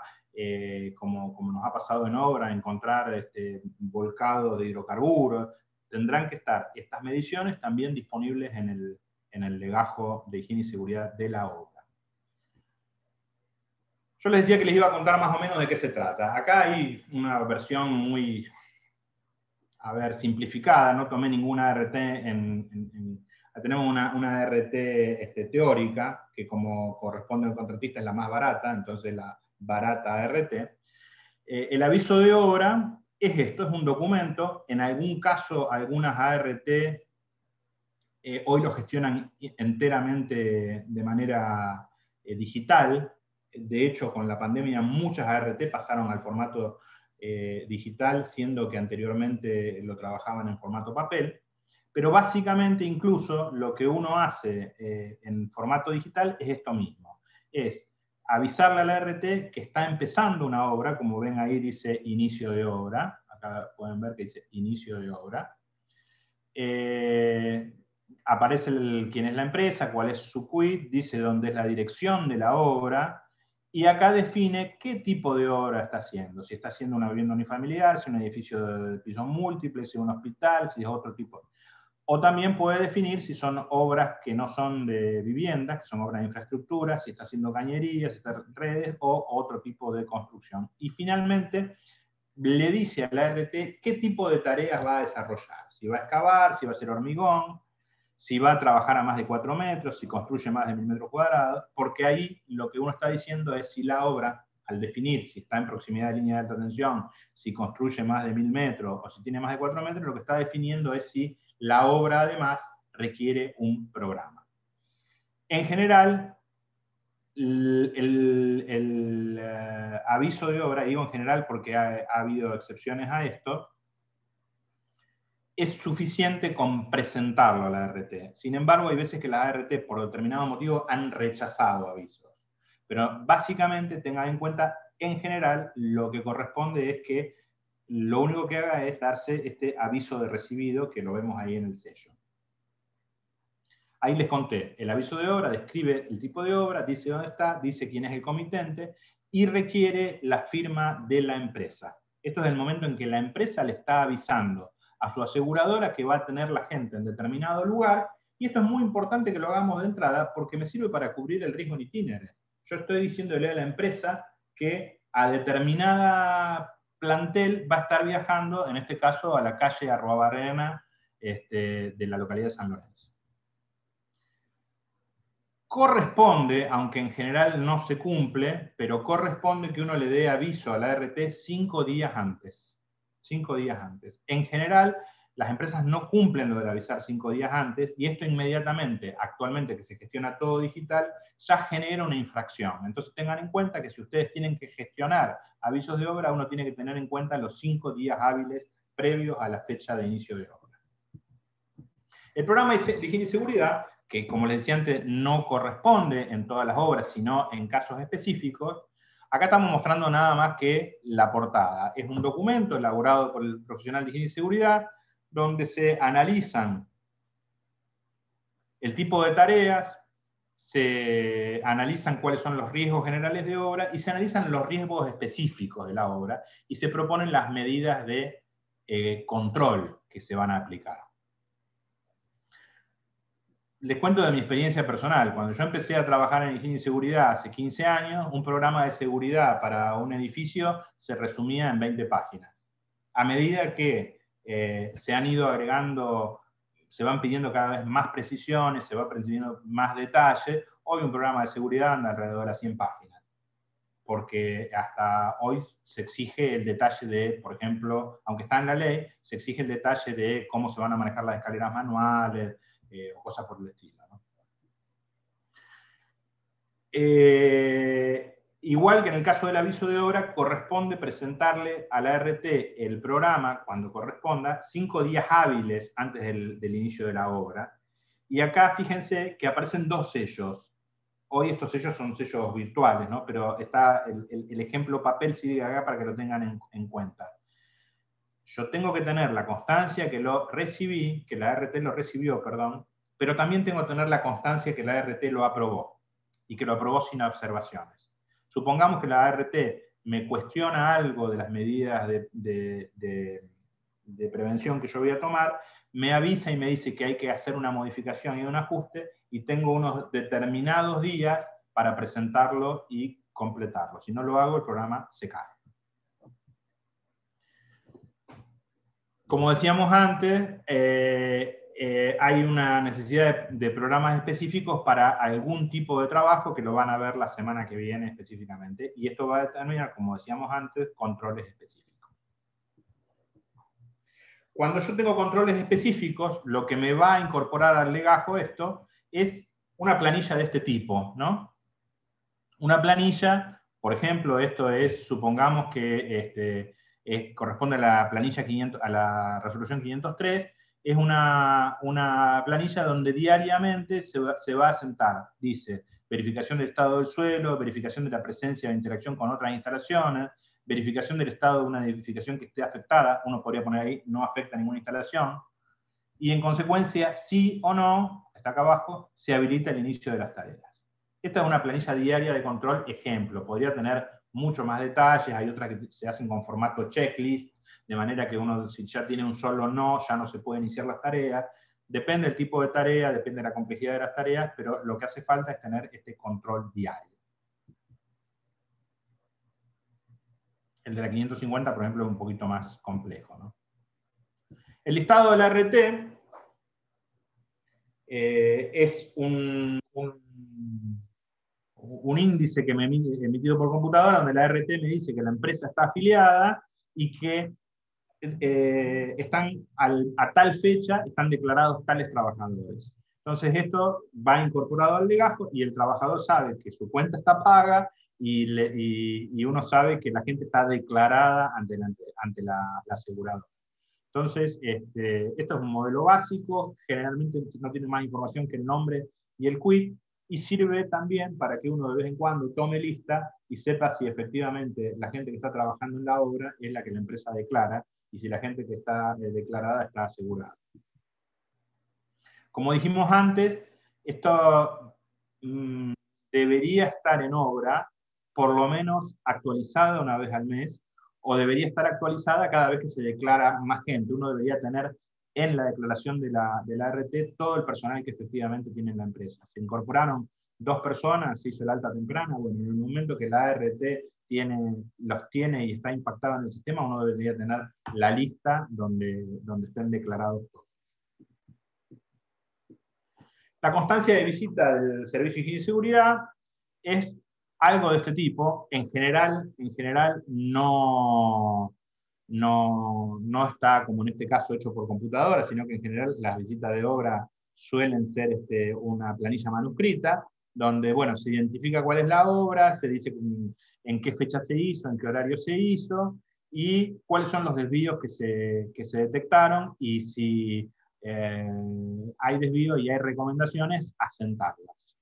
como nos ha pasado en obra, encontrar volcado de hidrocarburos, tendrán que estar estas mediciones también disponibles en el legajo de higiene y seguridad de la obra. Yo les decía que les iba a contar más o menos de qué se trata. Acá hay una versión muy, simplificada, no tomé ninguna ART Tenemos una ART teórica, que como corresponde al contratista es la más barata, entonces la barata ART. El aviso de obra es esto, es un documento. En algún caso, algunas ART hoy lo gestionan enteramente de manera digital. De hecho, con la pandemia muchas ART pasaron al formato digital, siendo que anteriormente lo trabajaban en formato papel. Pero básicamente incluso lo que uno hace en formato digital es esto mismo. Es avisarle a la ART que está empezando una obra, como ven ahí dice inicio de obra. Acá pueden ver que dice inicio de obra. Aparece quién es la empresa, cuál es su quit, dice dónde es la dirección de la obra, y acá define qué tipo de obra está haciendo. Si está haciendo una vivienda unifamiliar, si es un edificio de pisos múltiples, si es un hospital, si es otro tipo. O también puede definir si son obras que no son de viviendas, que son obras de infraestructura, si está haciendo cañerías, si está redes o otro tipo de construcción. Y finalmente le dice a la ART qué tipo de tareas va a desarrollar. Si va a excavar, si va a hacer hormigón, si va a trabajar a más de 4 metros, si construye más de 1000 metros cuadrados, porque ahí lo que uno está diciendo es si la obra, al definir si está en proximidad de línea de alta tensión, si construye más de 1000 metros o si tiene más de 4 metros, lo que está definiendo es si la obra además requiere un programa. En general, el aviso de obra, digo en general porque ha habido excepciones a esto, es suficiente con presentarlo a la ART. Sin embargo, hay veces que las ART, por determinado motivo, han rechazado avisos. Pero básicamente, tengan en cuenta, en general, lo que corresponde es que lo único que haga es darse este aviso de recibido, que lo vemos ahí en el sello. Ahí les conté, el aviso de obra describe el tipo de obra, dice dónde está, dice quién es el comitente y requiere la firma de la empresa. Esto es el momento en que la empresa le está avisando a su aseguradora que va a tener la gente en determinado lugar, y esto es muy importante que lo hagamos de entrada porque me sirve para cubrir el riesgo en itinere. Yo estoy diciéndole a la empresa que a determinada plantel va a estar viajando, en este caso a la calle Arruabarrena de la localidad de San Lorenzo. Corresponde, aunque en general no se cumple, pero corresponde que uno le dé aviso a la ART 5 días antes. 5 días antes. En general, las empresas no cumplen lo de avisar 5 días antes, y esto inmediatamente, actualmente que se gestiona todo digital, ya genera una infracción. Entonces tengan en cuenta que si ustedes tienen que gestionar avisos de obra, uno tiene que tener en cuenta los 5 días hábiles previos a la fecha de inicio de obra. El programa de higiene y seguridad, que como les decía antes, no corresponde en todas las obras, sino en casos específicos, acá estamos mostrando nada más que la portada. Es un documento elaborado por el profesional de higiene y seguridad, donde se analizan el tipo de tareas, se analizan cuáles son los riesgos generales de obra y se analizan los riesgos específicos de la obra y se proponen las medidas de control que se van a aplicar. Les cuento de mi experiencia personal. Cuando yo empecé a trabajar en higiene y seguridad hace 15 años, un programa de seguridad para un edificio se resumía en 20 páginas. A medida que se han ido agregando, se van pidiendo cada vez más precisiones, se va pidiendo más detalle, hoy un programa de seguridad anda alrededor de las 100 páginas. Porque hasta hoy se exige el detalle de, por ejemplo, aunque está en la ley, se exige el detalle de cómo se van a manejar las escaleras manuales, o cosas por el estilo, ¿no? Igual que en el caso del aviso de obra, corresponde presentarle a la ART el programa, cuando corresponda, 5 días hábiles antes del inicio de la obra. Y acá fíjense que aparecen 2 sellos. Hoy estos sellos son sellos virtuales, ¿no? Pero está el ejemplo papel sigue acá para que lo tengan en cuenta. Yo tengo que tener la constancia que lo recibí, que la ART lo recibió, perdón, pero también tengo que tener la constancia que la ART lo aprobó, y que lo aprobó sin observaciones. Supongamos que la ART me cuestiona algo de las medidas de prevención que yo voy a tomar, me avisa y me dice que hay que hacer una modificación y un ajuste, y tengo unos determinados días para presentarlo y completarlo. Si no lo hago, el programa se cae. Como decíamos antes, hay una necesidad de programas específicos para algún tipo de trabajo que lo van a ver la semana que viene específicamente. Y esto va a determinar, como decíamos antes, controles específicos. Cuando yo tengo controles específicos, lo que me va a incorporar al legajo esto es una planilla de este tipo, ¿no? Una planilla, por ejemplo, esto es, supongamos que corresponde a la planilla 500, a la resolución 503, es una planilla donde diariamente se va a sentar, dice, verificación del estado del suelo, verificación de la presencia o interacción con otras instalaciones, verificación del estado de una edificación que esté afectada, uno podría poner ahí, no afecta a ninguna instalación, y en consecuencia, sí o no, está acá abajo, se habilita el inicio de las tareas. Esta es una planilla diaria de control ejemplo, podría tener mucho más detalles, hay otras que se hacen con formato checklist, de manera que uno, si ya tiene un solo no, ya no se puede iniciar las tareas. Depende del tipo de tarea, depende de la complejidad de las tareas, pero lo que hace falta es tener este control diario. El de la 550, por ejemplo, es un poquito más complejo, ¿no? El listado de la RT es un índice que me emitido por computadora, donde la RT me dice que la empresa está afiliada y que están a tal fecha están declarados tales trabajadores. Entonces esto va incorporado al legajo y el trabajador sabe que su cuenta está paga y uno sabe que la gente está declarada ante la aseguradora. Entonces, esto es un modelo básico, generalmente no tiene más información que el nombre y el quit, y sirve también para que uno de vez en cuando tome lista y sepa si efectivamente la gente que está trabajando en la obra es la que la empresa declara, y si la gente que está declarada está asegurada. Como dijimos antes, esto debería estar en obra, por lo menos actualizada una vez al mes, o debería estar actualizada cada vez que se declara más gente. Uno debería tener en la declaración de la RT todo el personal que efectivamente tiene la empresa. Se incorporaron 2 personas, se hizo el alta temprana, bueno, en el momento que la RT los tiene y está impactada en el sistema, uno debería tener la lista donde estén declarados todos. La constancia de visita del Servicio de Higiene y Seguridad es algo de este tipo. En general no está, como en este caso, hecho por computadora, sino que en general las visitas de obra suelen ser una planilla manuscrita, donde, bueno, se identifica cuál es la obra, se dice en qué fecha se hizo, en qué horario se hizo, y cuáles son los desvíos que se detectaron, y si hay desvíos y hay recomendaciones, asentarlas.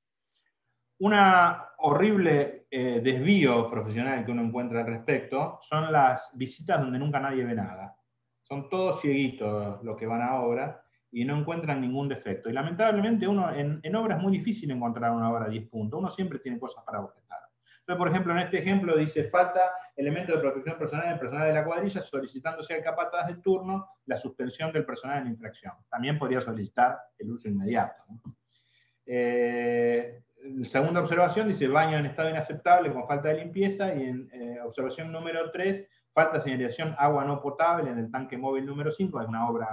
Una horrible desvío profesional que uno encuentra al respecto son las visitas donde nunca nadie ve nada. Son todos cieguitos los que van a obra y no encuentran ningún defecto. Y lamentablemente uno en obra es muy difícil encontrar una obra 10 puntos. Uno siempre tiene cosas para objetar. Entonces, por ejemplo, en este ejemplo dice, falta elemento de protección personal del personal de la cuadrilla, solicitándose al capataz de turno la suspensión del personal en infracción. También podría solicitar el uso inmediato, ¿no? Segunda observación dice, baño en estado inaceptable con falta de limpieza, y en observación número 3, falta de señalización agua no potable en el tanque móvil número 5, es una obra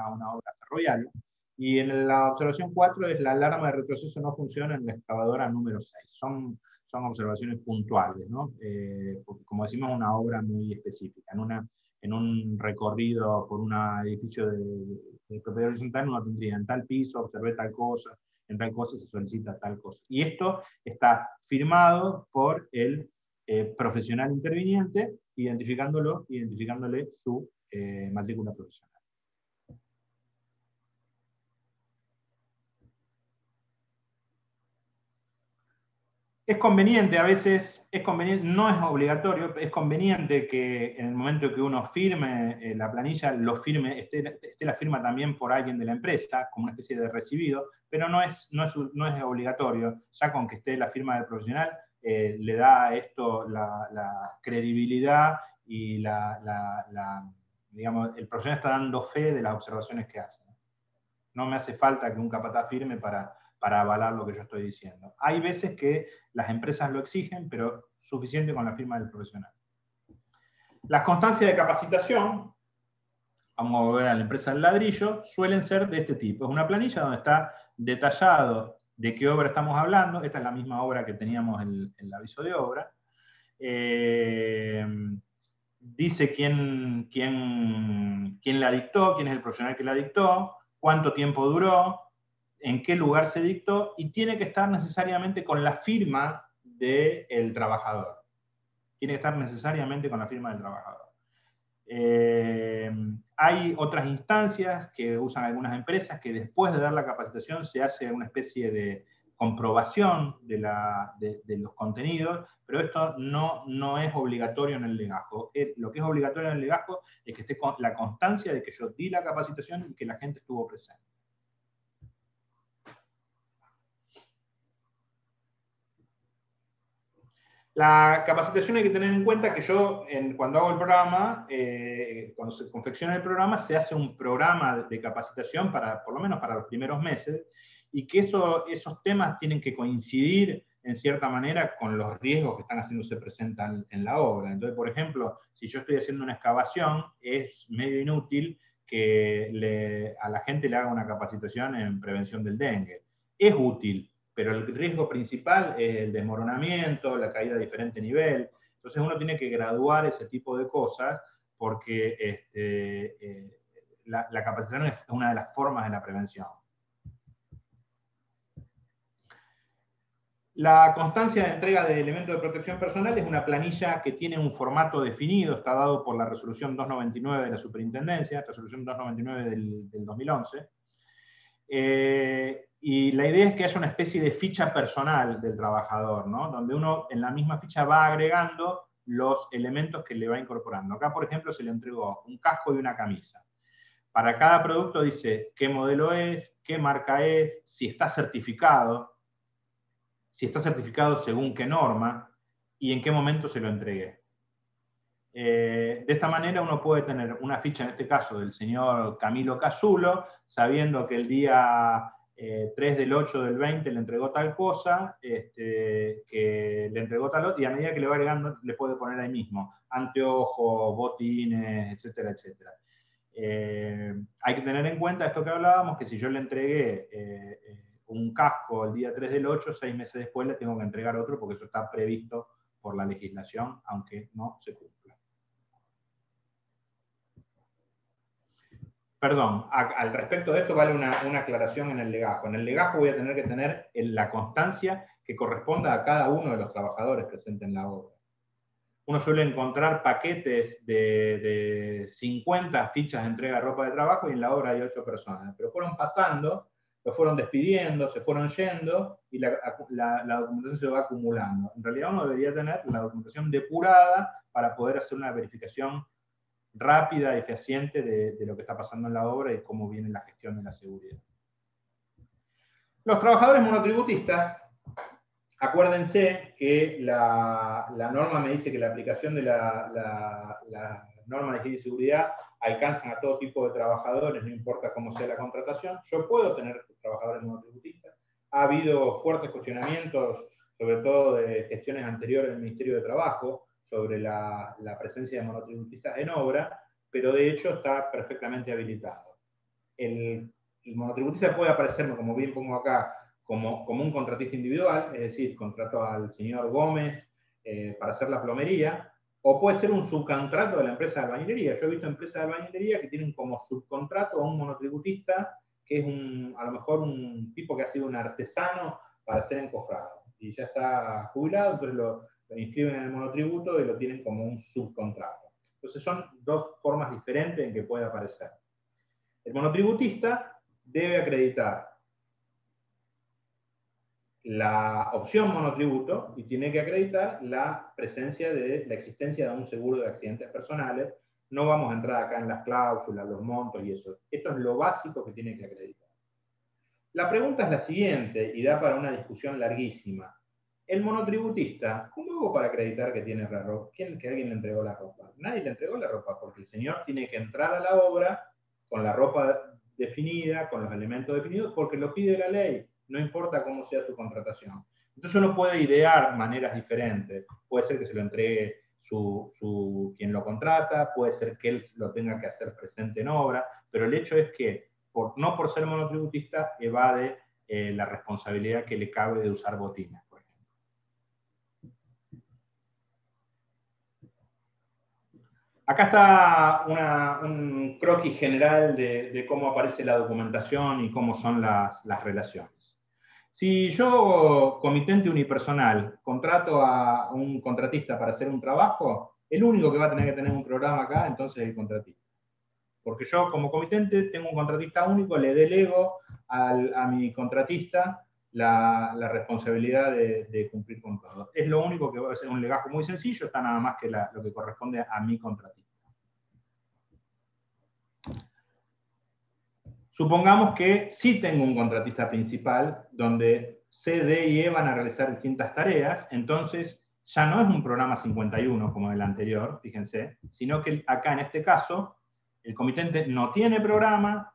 ferroviaria. Y en la observación 4 es la alarma de retroceso no funciona en la excavadora número 6. Son observaciones puntuales, ¿no? Porque, como decimos, es una obra muy específica. En un recorrido por un edificio de propiedad horizontal uno tendría en tal piso, observé tal cosa, en tal cosa se solicita tal cosa. Y esto está firmado por el profesional interviniente, identificándole su matrícula profesional. Es conveniente, a veces es conveniente, no es obligatorio, es conveniente que en el momento que uno firme la planilla, lo firme, esté la firma también por alguien de la empresa, como una especie de recibido, pero no es obligatorio. Ya con que esté la firma del profesional, le da a esto la credibilidad y digamos, el profesional está dando fe de las observaciones que hace. No me hace falta que un capataz firme para avalar lo que yo estoy diciendo. Hay veces que las empresas lo exigen, pero suficiente con la firma del profesional. Las constancias de capacitación vamos a volver a la empresa del ladrillo, suelen ser de este tipo. Es una planilla donde está detallado de qué obra estamos hablando. Esta es la misma obra que teníamos en el aviso de obra. Dice quién la dictó, quién es el profesional que la dictó, cuánto tiempo duró, en qué lugar se dictó, y tiene que estar necesariamente con la firma del trabajador. Tiene que estar necesariamente con la firma del trabajador. Hay otras instancias que usan algunas empresas que después de dar la capacitación se hace una especie de comprobación de los contenidos, pero esto no es obligatorio en el legajo. Lo que es obligatorio en el legajo es que esté con la constancia de que yo di la capacitación y que la gente estuvo presente. La capacitación hay que tener en cuenta que yo, cuando hago el programa, cuando se confecciona el programa, se hace un programa de capacitación, por lo menos para los primeros meses, y que esos temas tienen que coincidir, en cierta manera, con los riesgos que están haciéndose presentes en la obra. Entonces, por ejemplo, si yo estoy haciendo una excavación, es medio inútil que a la gente le haga una capacitación en prevención del dengue. Es útil, pero el riesgo principal es el desmoronamiento, la caída a diferente nivel. Entonces uno tiene que graduar ese tipo de cosas porque la capacitación es una de las formas de la prevención. La constancia de entrega de elementos de protección personal es una planilla que tiene un formato definido, está dado por la resolución 299 de la superintendencia, resolución 299 del 2011. Y la idea es que haya una especie de ficha personal del trabajador, ¿no? Donde uno en la misma ficha va agregando los elementos que le va incorporando. Acá, por ejemplo, se le entregó un casco y una camisa. Para cada producto dice qué modelo es, qué marca es, si está certificado según qué norma y en qué momento se lo entregué. De esta manera uno puede tener una ficha, en este caso, del señor Camilo Casulo, sabiendo que el día 3 del 8 del 20 le entregó tal cosa, que le entregó tal otra, y a medida que le va agregando, le puede poner ahí mismo anteojos, botines, etcétera, etcétera. Hay que tener en cuenta esto que hablábamos, que si yo le entregué un casco el día 3 del 8, 6 meses después le tengo que entregar otro, porque eso está previsto por la legislación, aunque no se cumpla. Perdón, al respecto de esto vale una aclaración en el legajo. En el legajo voy a tener que tener la constancia que corresponda a cada uno de los trabajadores presentes en la obra. Uno suele encontrar paquetes de 50 fichas de entrega de ropa de trabajo y en la obra hay 8 personas. Pero fueron pasando, lo fueron despidiendo, se fueron yendo y la documentación se va acumulando. En realidad uno debería tener la documentación depurada para poder hacer una verificación rápida y eficiente de lo que está pasando en la obra y cómo viene la gestión de la seguridad. Los trabajadores monotributistas, acuérdense que la norma me dice que la aplicación de la norma de higiene y seguridad alcanzan a todo tipo de trabajadores, no importa cómo sea la contratación. Yo puedo tener trabajadores monotributistas. Ha habido fuertes cuestionamientos, sobre todo de gestiones anteriores del Ministerio de Trabajo, sobre la presencia de monotributistas en obra, pero de hecho está perfectamente habilitado. El monotributista puede aparecerme, como bien pongo acá, como un contratista individual, es decir, contrato al señor Gómez para hacer la plomería, o puede ser un subcontrato de la empresa de albañilería. Yo he visto empresas de albañilería que tienen como subcontrato a un monotributista, que es a lo mejor un tipo que ha sido un artesano para ser encofrado, y ya está jubilado, entonces lo inscriben en el monotributo y lo tienen como un subcontrato. Entonces son dos formas diferentes en que puede aparecer. El monotributista debe acreditar la opción monotributo y tiene que acreditar la presencia de la existencia de un seguro de accidentes personales. No vamos a entrar acá en las cláusulas, los montos y eso. Esto es lo básico que tiene que acreditar. La pregunta es la siguiente, y da para una discusión larguísima. El monotributista, ¿cómo hago para acreditar que tiene la ropa? Que alguien le entregó la ropa. Nadie le entregó la ropa, porque el señor tiene que entrar a la obra con la ropa definida, con los elementos definidos, porque lo pide la ley, no importa cómo sea su contratación. Entonces uno puede idear maneras diferentes. Puede ser que se lo entregue quien lo contrata, puede ser que él lo tenga que hacer presente en obra, pero el hecho es que, no por ser monotributista, evade la responsabilidad que le cabe de usar botines, por ejemplo. Acá está un croquis general de cómo aparece la documentación y cómo son las relaciones. Si yo, comitente unipersonal, contrato a un contratista para hacer un trabajo, el único que va a tener que tener un programa acá, entonces, es el contratista. Porque yo, como comitente, tengo un contratista único, le delego a mi contratista la responsabilidad de cumplir con todo. Es lo único que va a ser un legajo muy sencillo, está nada más que lo que corresponde a mi contratista. Supongamos que sí tengo un contratista principal, donde C, D y E van a realizar distintas tareas, entonces ya no es un programa 51 como el anterior, fíjense, sino que acá en este caso, el comitente no tiene programa,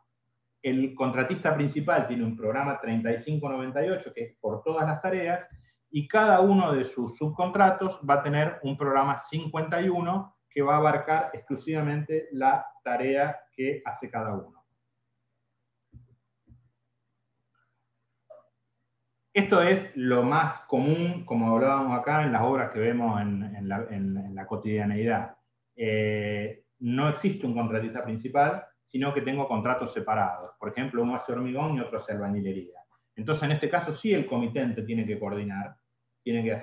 el contratista principal tiene un programa 3598, que es por todas las tareas, y cada uno de sus subcontratos va a tener un programa 51 que va a abarcar exclusivamente la tarea que hace cada uno. Esto es lo más común, como hablábamos acá, en las obras que vemos en la cotidianeidad. No existe un contratista principal, sino que tengo contratos separados. Por ejemplo, uno hace hormigón y otro hace albañilería. Entonces, en este caso, sí el comitente tiene que coordinar, tiene que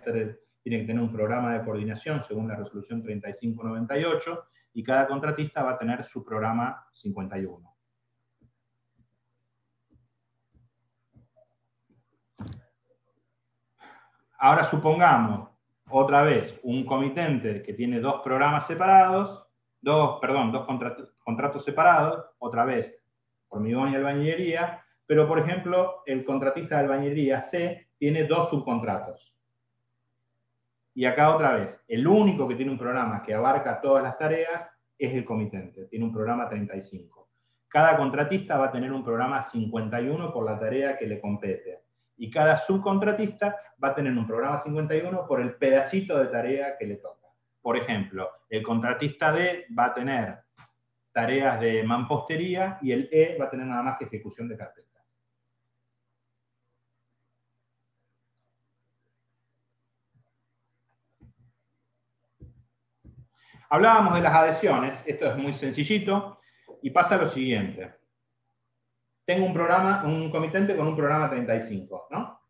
tener un programa de coordinación según la resolución 3598, y cada contratista va a tener su programa 51. Ahora supongamos, otra vez, un comitente que tiene dos programas separados, dos contratos separados, otra vez, hormigón y albañilería, pero por ejemplo, el contratista de albañilería C tiene dos subcontratos. Y acá otra vez, el único que tiene un programa que abarca todas las tareas es el comitente, tiene un programa 35. Cada contratista va a tener un programa 51 por la tarea que le compete. Y cada subcontratista va a tener un programa 51 por el pedacito de tarea que le toca. Por ejemplo, el contratista D va a tener tareas de mampostería y el E va a tener nada más que ejecución de carpetas. Hablábamos de las adhesiones, esto es muy sencillito, y pasa lo siguiente. Tengo un comitente con un programa 35, ¿no?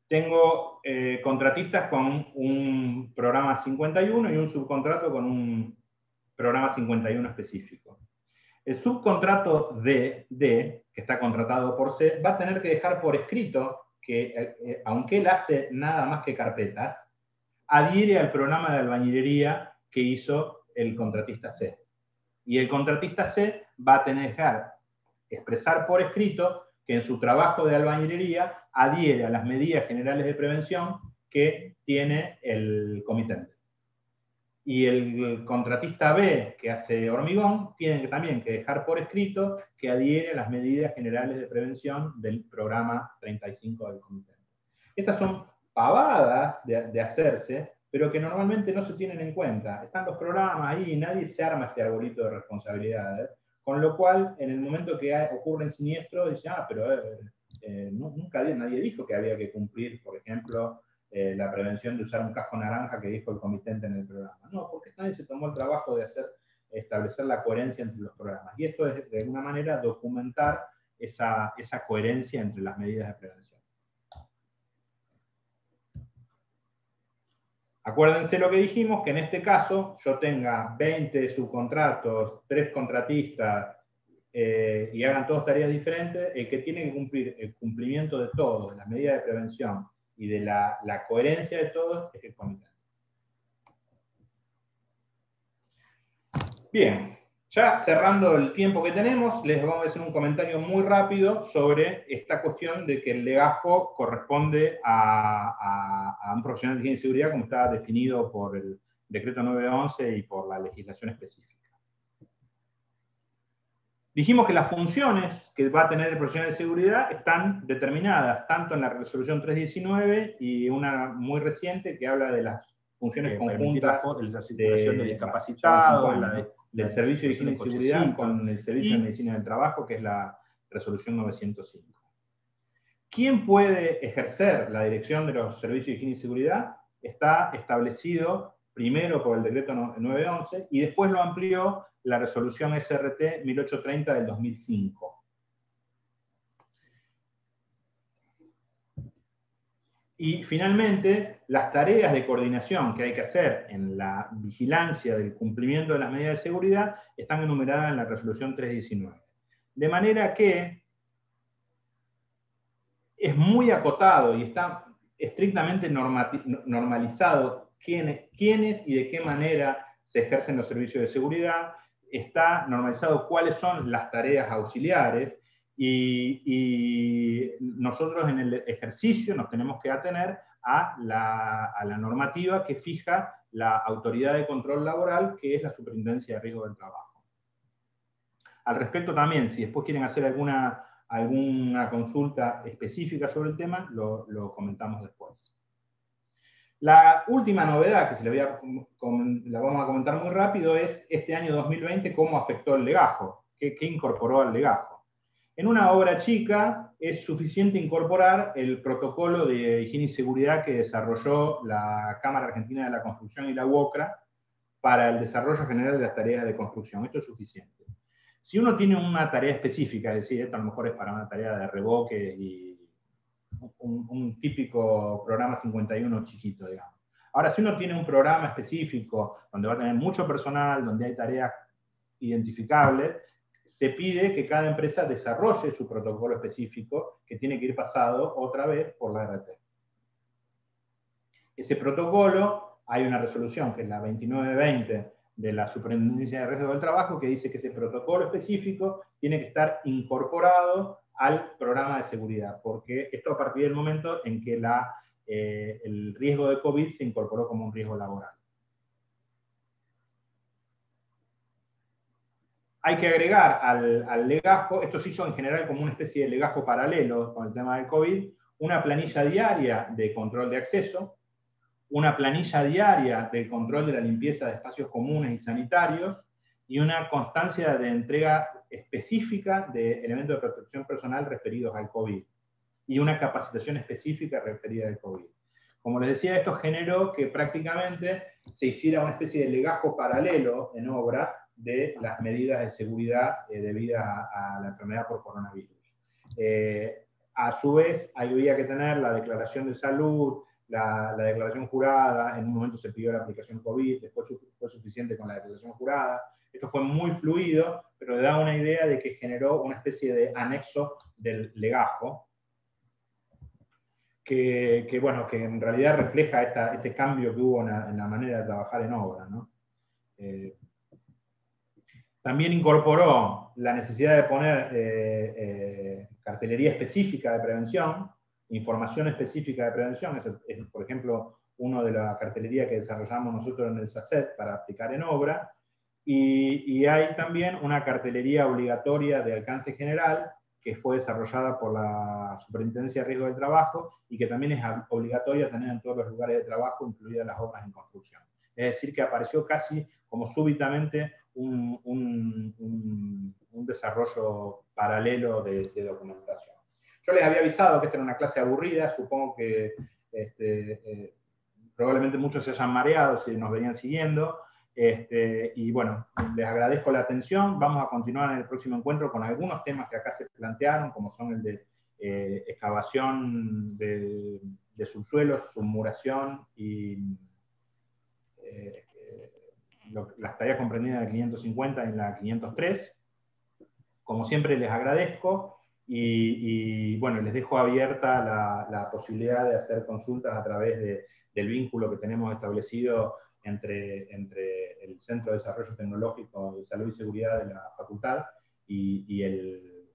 Tengo contratistas con un programa 51 y un subcontrato con un programa 51 específico. El subcontrato D, que está contratado por C, va a tener que dejar por escrito que, aunque él hace nada más que carpetas, adhiere al programa de albañilería que hizo el contratista C. Y el contratista C va a tener que dejar expresar por escrito que en su trabajo de albañilería adhiere a las medidas generales de prevención que tiene el comitente. Y el contratista B, que hace hormigón, tiene también que dejar por escrito que adhiere a las medidas generales de prevención del programa 35 del comitente. Estas son pavadas de hacerse, pero que normalmente no se tienen en cuenta. Están los programas ahí y nadie se arma este arbolito de responsabilidades, con lo cual, en el momento que ocurren siniestros, dice, pero nunca nadie dijo que había que cumplir, por ejemplo, la prevención de usar un casco naranja que dijo el comitente en el programa. No, porque nadie se tomó el trabajo de establecer la coherencia entre los programas. Y esto es, de alguna manera, documentar esa coherencia entre las medidas de prevención. Acuérdense lo que dijimos, que en este caso yo tenga 20 subcontratos, 3 contratistas, y hagan todas tareas diferentes, el que tiene que cumplir el cumplimiento de todo, de las medidas de prevención y de la coherencia de todos, es el comité. Bien, ya cerrando el tiempo que tenemos, les vamos a hacer un comentario muy rápido sobre esta cuestión de que el legajo corresponde a un profesional de higiene y seguridad como está definido por el decreto 911 y por la legislación específica. Dijimos que las funciones que va a tener el profesional de seguridad están determinadas tanto en la resolución 319 y una muy reciente que habla de las funciones conjuntas la circulación de de discapacitados, del Servicio de Higiene y Seguridad con el Servicio de Medicina del Trabajo, que es la resolución 905. ¿Quién puede ejercer la dirección de los servicios de higiene y seguridad? Está establecido primero por el decreto 911 y después lo amplió la resolución SRT 1830 del 2005. Y finalmente, las tareas de coordinación que hay que hacer en la vigilancia del cumplimiento de las medidas de seguridad están enumeradas en la resolución 319. De manera que es muy acotado y está estrictamente normalizado quiénes y de qué manera se ejercen los servicios de seguridad, está normalizado cuáles son las tareas auxiliares y nosotros en el ejercicio nos tenemos que atener a la normativa que fija la autoridad de control laboral, que es la Superintendencia de Riesgo del Trabajo. Al respecto también, si después quieren hacer alguna consulta específica sobre el tema, lo comentamos después. La última novedad, que la vamos a comentar muy rápido, es este año 2020, cómo afectó el legajo, qué incorporó al legajo. En una obra chica es suficiente incorporar el protocolo de higiene y seguridad que desarrolló la Cámara Argentina de la Construcción y la UOCRA para el desarrollo general de las tareas de construcción. Esto es suficiente. Si uno tiene una tarea específica, es decir, esto a lo mejor es para una tarea de revoque y un típico programa 51 chiquito, digamos. Ahora, si uno tiene un programa específico donde va a tener mucho personal, donde hay tareas identificables, se pide que cada empresa desarrolle su protocolo específico que tiene que ir pasado otra vez por la RT. Ese protocolo, hay una resolución que es la 2920 de la Superintendencia de Riesgo del Trabajo, que dice que ese protocolo específico tiene que estar incorporado al programa de seguridad, porque esto a partir del momento en que el riesgo de COVID se incorporó como un riesgo laboral. Hay que agregar al legajo, esto se hizo en general como una especie de legajo paralelo con el tema del COVID, una planilla diaria de control de acceso, una planilla diaria del control de la limpieza de espacios comunes y sanitarios, y una constancia de entrega específica de elementos de protección personal referidos al COVID, y una capacitación específica referida al COVID. Como les decía, esto generó que prácticamente se hiciera una especie de legajo paralelo en obra de las medidas de seguridad debidas a la enfermedad por coronavirus. A su vez, había que tener la declaración de salud, la declaración jurada, en un momento se pidió la aplicación COVID, después fue suficiente con la declaración jurada. Esto fue muy fluido, pero da una idea de que generó una especie de anexo del legajo, que en realidad refleja este cambio que hubo en la manera de trabajar en obra, ¿no? También incorporó la necesidad de poner cartelería específica de prevención, información específica de prevención, es, por ejemplo, uno de la cartelería que desarrollamos nosotros en el SACET para aplicar en obra, y hay también una cartelería obligatoria de alcance general que fue desarrollada por la Superintendencia de Riesgo del Trabajo y que también es obligatoria tener en todos los lugares de trabajo, incluidas las obras en construcción. Es decir, que apareció casi como súbitamente un desarrollo paralelo de documentación. Yo les había avisado que esta era una clase aburrida, supongo que probablemente muchos se hayan mareado si nos venían siguiendo, y bueno, les agradezco la atención. Vamos a continuar en el próximo encuentro con algunos temas que acá se plantearon, como son el de excavación de subsuelos, submuración y las tareas comprendidas en la 550 y en la 503. Como siempre les agradezco y bueno, les dejo abierta la posibilidad de hacer consultas a través del vínculo que tenemos establecido entre el Centro de Desarrollo Tecnológico de Salud y Seguridad de la Facultad y el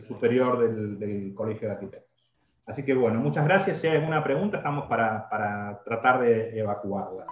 superior del Colegio de Arquitectos. Así que bueno, muchas gracias. Si hay alguna pregunta, estamos para tratar de evacuarlas.